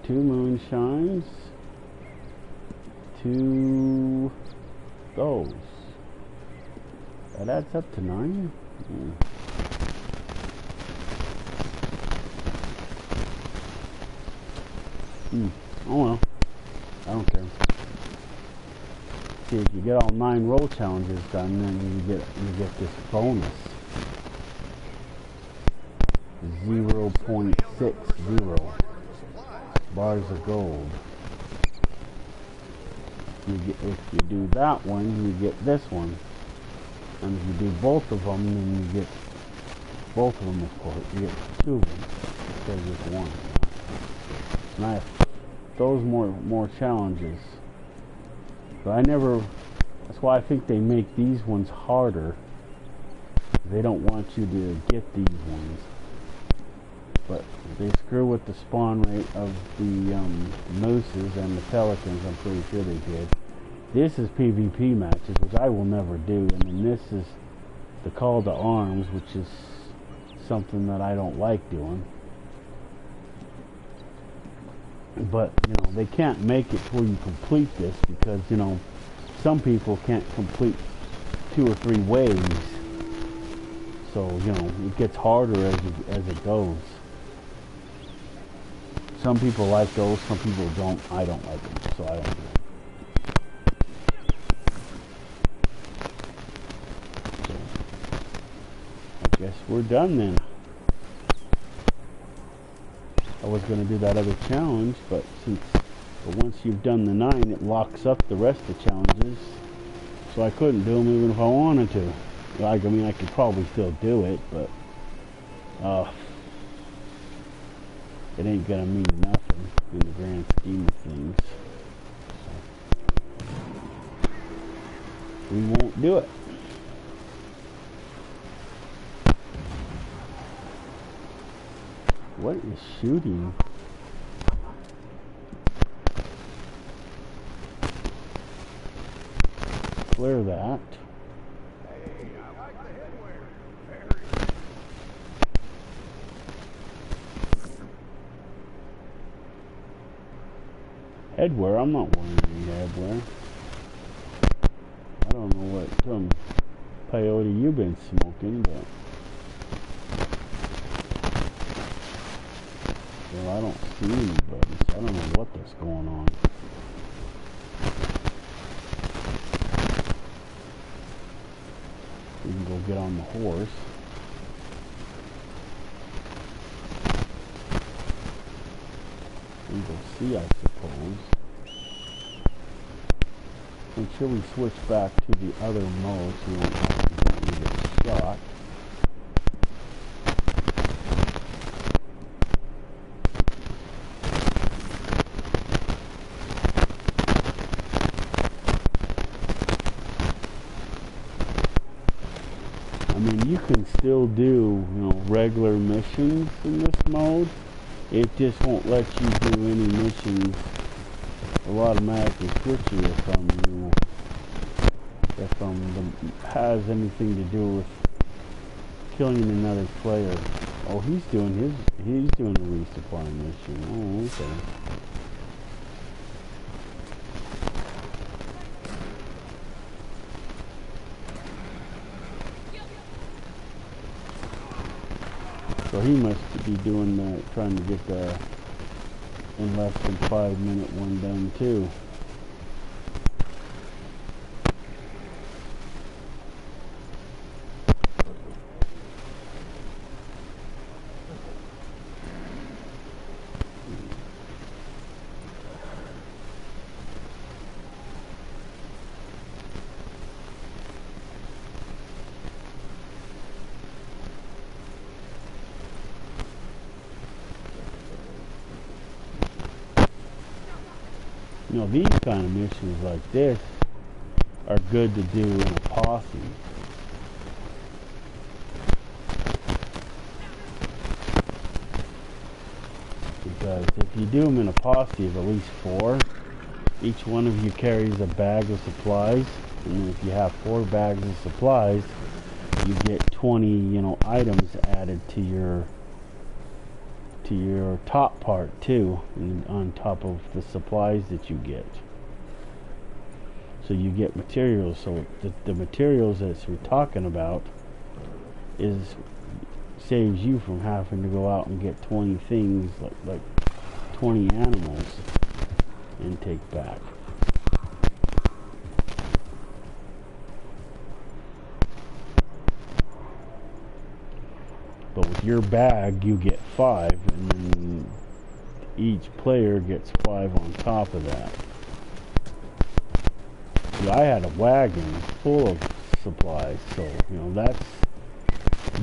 2 moonshines, 2 those. That adds up to 9. Oh well, I don't care. See, if you get all 9 roll challenges done, then you get this bonus. 0.60 bars of gold. If you do that one, you get this one. And if you do both of them, then you get both of them, of course. You get 2 of them instead of just 1. And I have those more challenges. But that's why I think they make these ones harder. They don't want you to get these ones. But they screw with the spawn rate of the mooses and the pelicans. I'm pretty sure they did. This is PvP matches, which I will never do. And then this is the call to arms, which is something that I don't like doing. But, they can't make it to where you complete this because, some people can't complete 2 or 3 waves. So, it gets harder as it goes. Some people like those, some people don't. I don't like them, so I don't do them. So, I guess we're done then. I was going to do that other challenge, but once you've done the 9, it locks up the rest of the challenges. So I couldn't do them even if I wanted to. I could probably still do it, but it ain't gonna mean nothing in the grand scheme of things. So, we won't do it. What is shooting? Clear that. Headwear? I'm not wearing any headwear. I don't know what peyote you've been smoking, but well, I don't see anybody, so I don't know what that's going on. We can go get on the horse. And go see, I suppose. Make sure we switch back to the other mode so we don't accidentally get shot. I mean, you can still do, regular missions in this mode. It just won't let you do any missions. It'll automatically switch you if has anything to do with killing another player. Oh, he's doing a resupply mission. Oh, okay. So he must be doing trying to get the in less than 5 minute one done too. These kind of missions like this are good to do in a posse. Because if you do them in a posse of at least 4, each one of you carries a bag of supplies, and then if you have 4 bags of supplies, you get 20, items added to your top part too, and on top of the supplies that you get. So you get materials. So the materials that we're talking about saves you from having to go out and get 20 things, like 20 animals, and take back. But with your bag, you get 5, and then each player gets 5 on top of that. See, I had a wagon full of supplies, so that's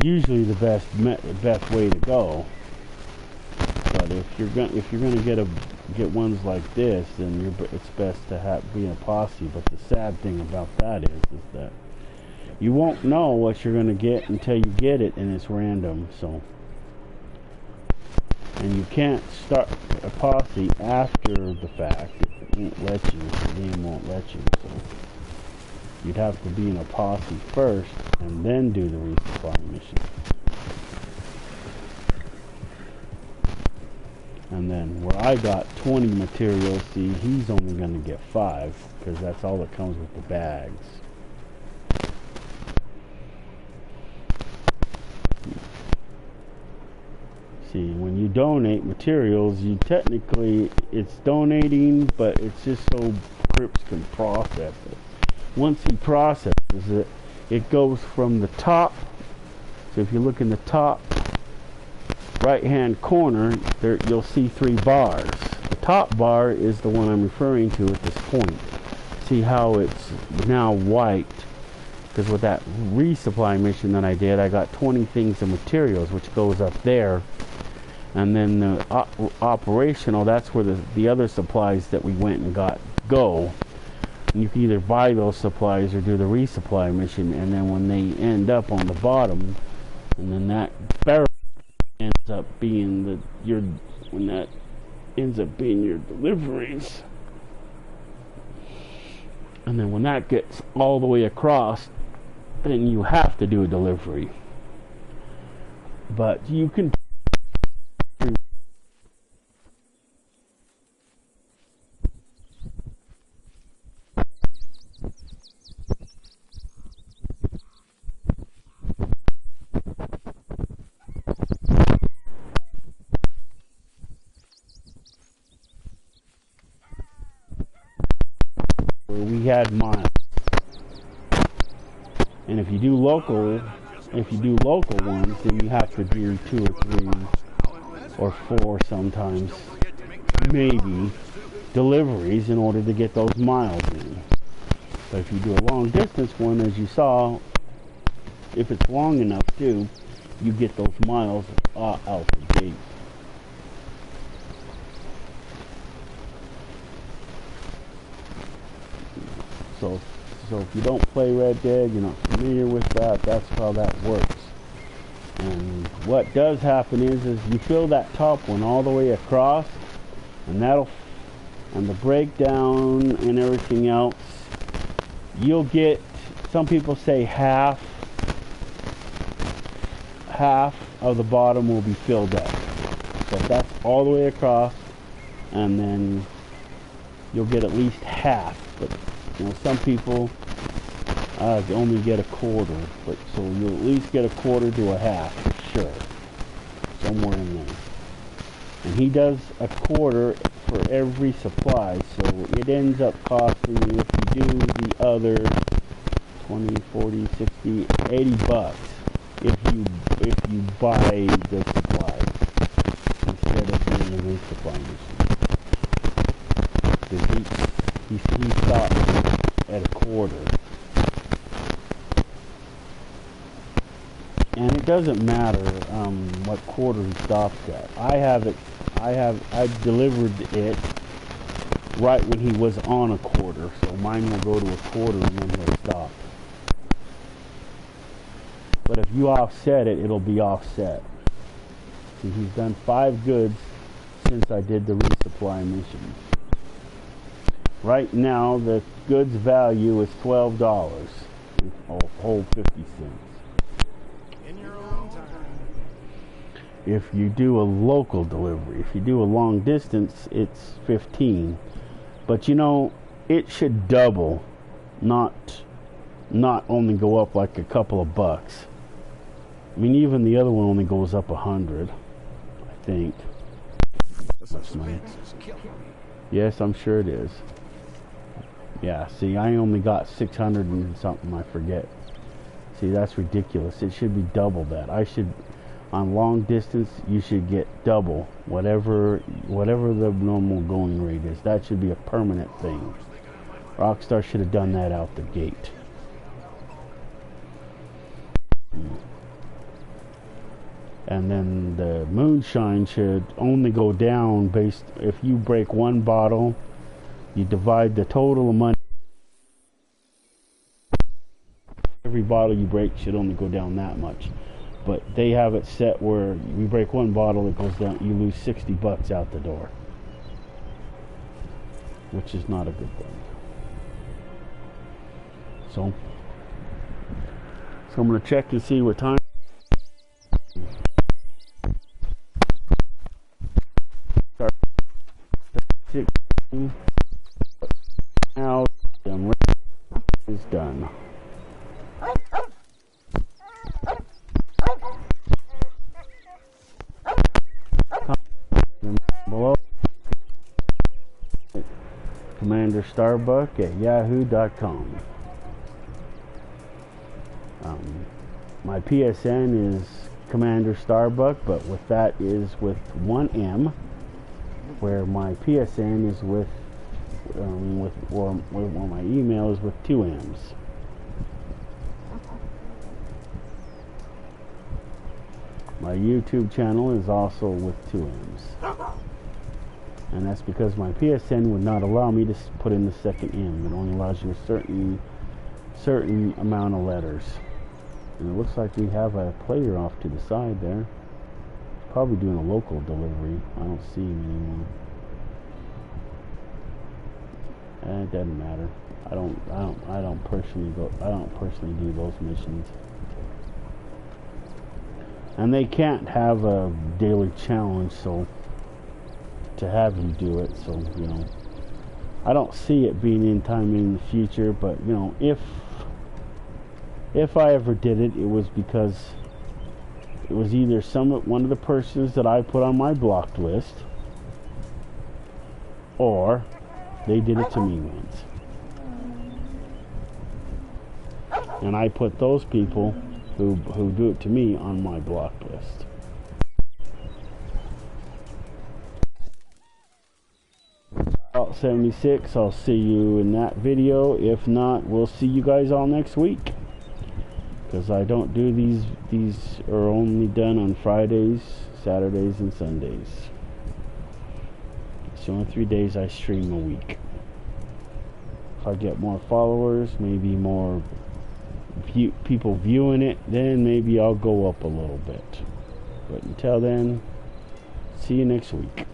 usually the best way to go. But if you're gonna get ones like this, then it's best to be in a posse. But the sad thing about that is that you won't know what you're going to get until you get it, and it's random. So, and you can't start a posse after the fact. It won't let you. The game won't let you. So you'd have to be in a posse first, and then do the resupply mission. And then where I got 20 materials, see, he's only going to get 5, because that's all that comes with the bags. See, when you donate materials, it's donating, but it's just so Crips can process it. Once he processes it, it goes from the top. So if you look in the top right hand corner, there you'll see 3 bars. The top bar is the one I'm referring to at this point. See how it's now white? Because with that resupply mission that I did, I got 20 things of materials, which goes up there. And then the operational, that's where the other supplies that we went and got go. And you can either buy those supplies or do the resupply mission. And then when they end up on the bottom, and then that barrel ends up being your deliveries. And then when that gets all the way across, then you have to do a delivery. But you can we had miles. And if you do local ones, then you have to do 2 or 3 or 4 sometimes, maybe, deliveries in order to get those miles in. But if you do a long distance one, as you saw, if it's long enough too, you get those miles out the gate. So if you don't play Red Dead, you're not familiar with that, that's how that works. And what does happen is you fill that top one all the way across, and the breakdown and everything else, you'll get, some people say half of the bottom will be filled up. So if that's all the way across, and then you'll get at least half. But some people only get a quarter, but so you'll at least get a quarter to a half, for sure, somewhere in there. And he does a quarter for every supply, so it ends up costing you, if you do the other 20, 40, 60, 80 bucks if you buy the supplies instead of doing the resupply mission. Because he stops at a quarter. And it doesn't matter what quarter he stops at. I delivered it right when he was on a quarter, so mine will go to a quarter and then he'll stop. But if you offset it, it'll be offset. See, he's done 5 goods since I did the resupply mission. Right now, the goods value is $12. Whole 50 cents. In your own time. If you do a local delivery, if you do a long distance, it's 15. But it should double, not only go up like a couple of bucks. I mean, even the other one only goes up 100, I think. Yes, I'm sure it is. Yeah, see, I only got 600 and something, I forget. See, that's ridiculous. It should be double that. On long distance, you should get double whatever the normal going rate is. That should be a permanent thing. Rockstar should have done that out the gate. And then the moonshine should only go down based, if you break one bottle, you divide the total of money. Every bottle you break should only go down that much. But they have it set where you break one bottle, it goes down, you lose 60 bucks out the door. Which is not a good thing. So I'm going to check and see what time. Now is done. Below, Commander Starbuck at yahoo.com. My PSN is Commander Starbuck, but with that is with one M, where my PSN is with my email is with 2 M's. My YouTube channel is also with 2 M's. And that's because my PSN would not allow me to put in the second M. It only allows you a certain amount of letters. And it looks like we have a player off to the side there. Probably doing a local delivery. I don't see him anymore. It doesn't matter. I don't personally do those missions. And they can't have a daily challenge, so to have you do it, so you know, I don't see it being in time in the future, but you know, if I ever did it, it was because it was either one of the persons that I put on my blocked list, or they did it to me once. And I put those people who do it to me on my blocked list. About 76, I'll see you in that video. If not, we'll see you guys all next week. Because I don't do these are only done on Fridays, Saturdays, and Sundays. It's the only 3 days I stream a week. If I get more followers, maybe more people viewing it, then maybe I'll go up a little bit. But until then, see you next week.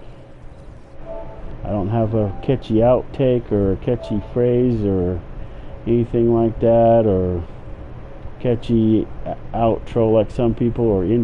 I don't have a catchy outtake or a catchy phrase or anything like that, or catchy outro like some people, or intro.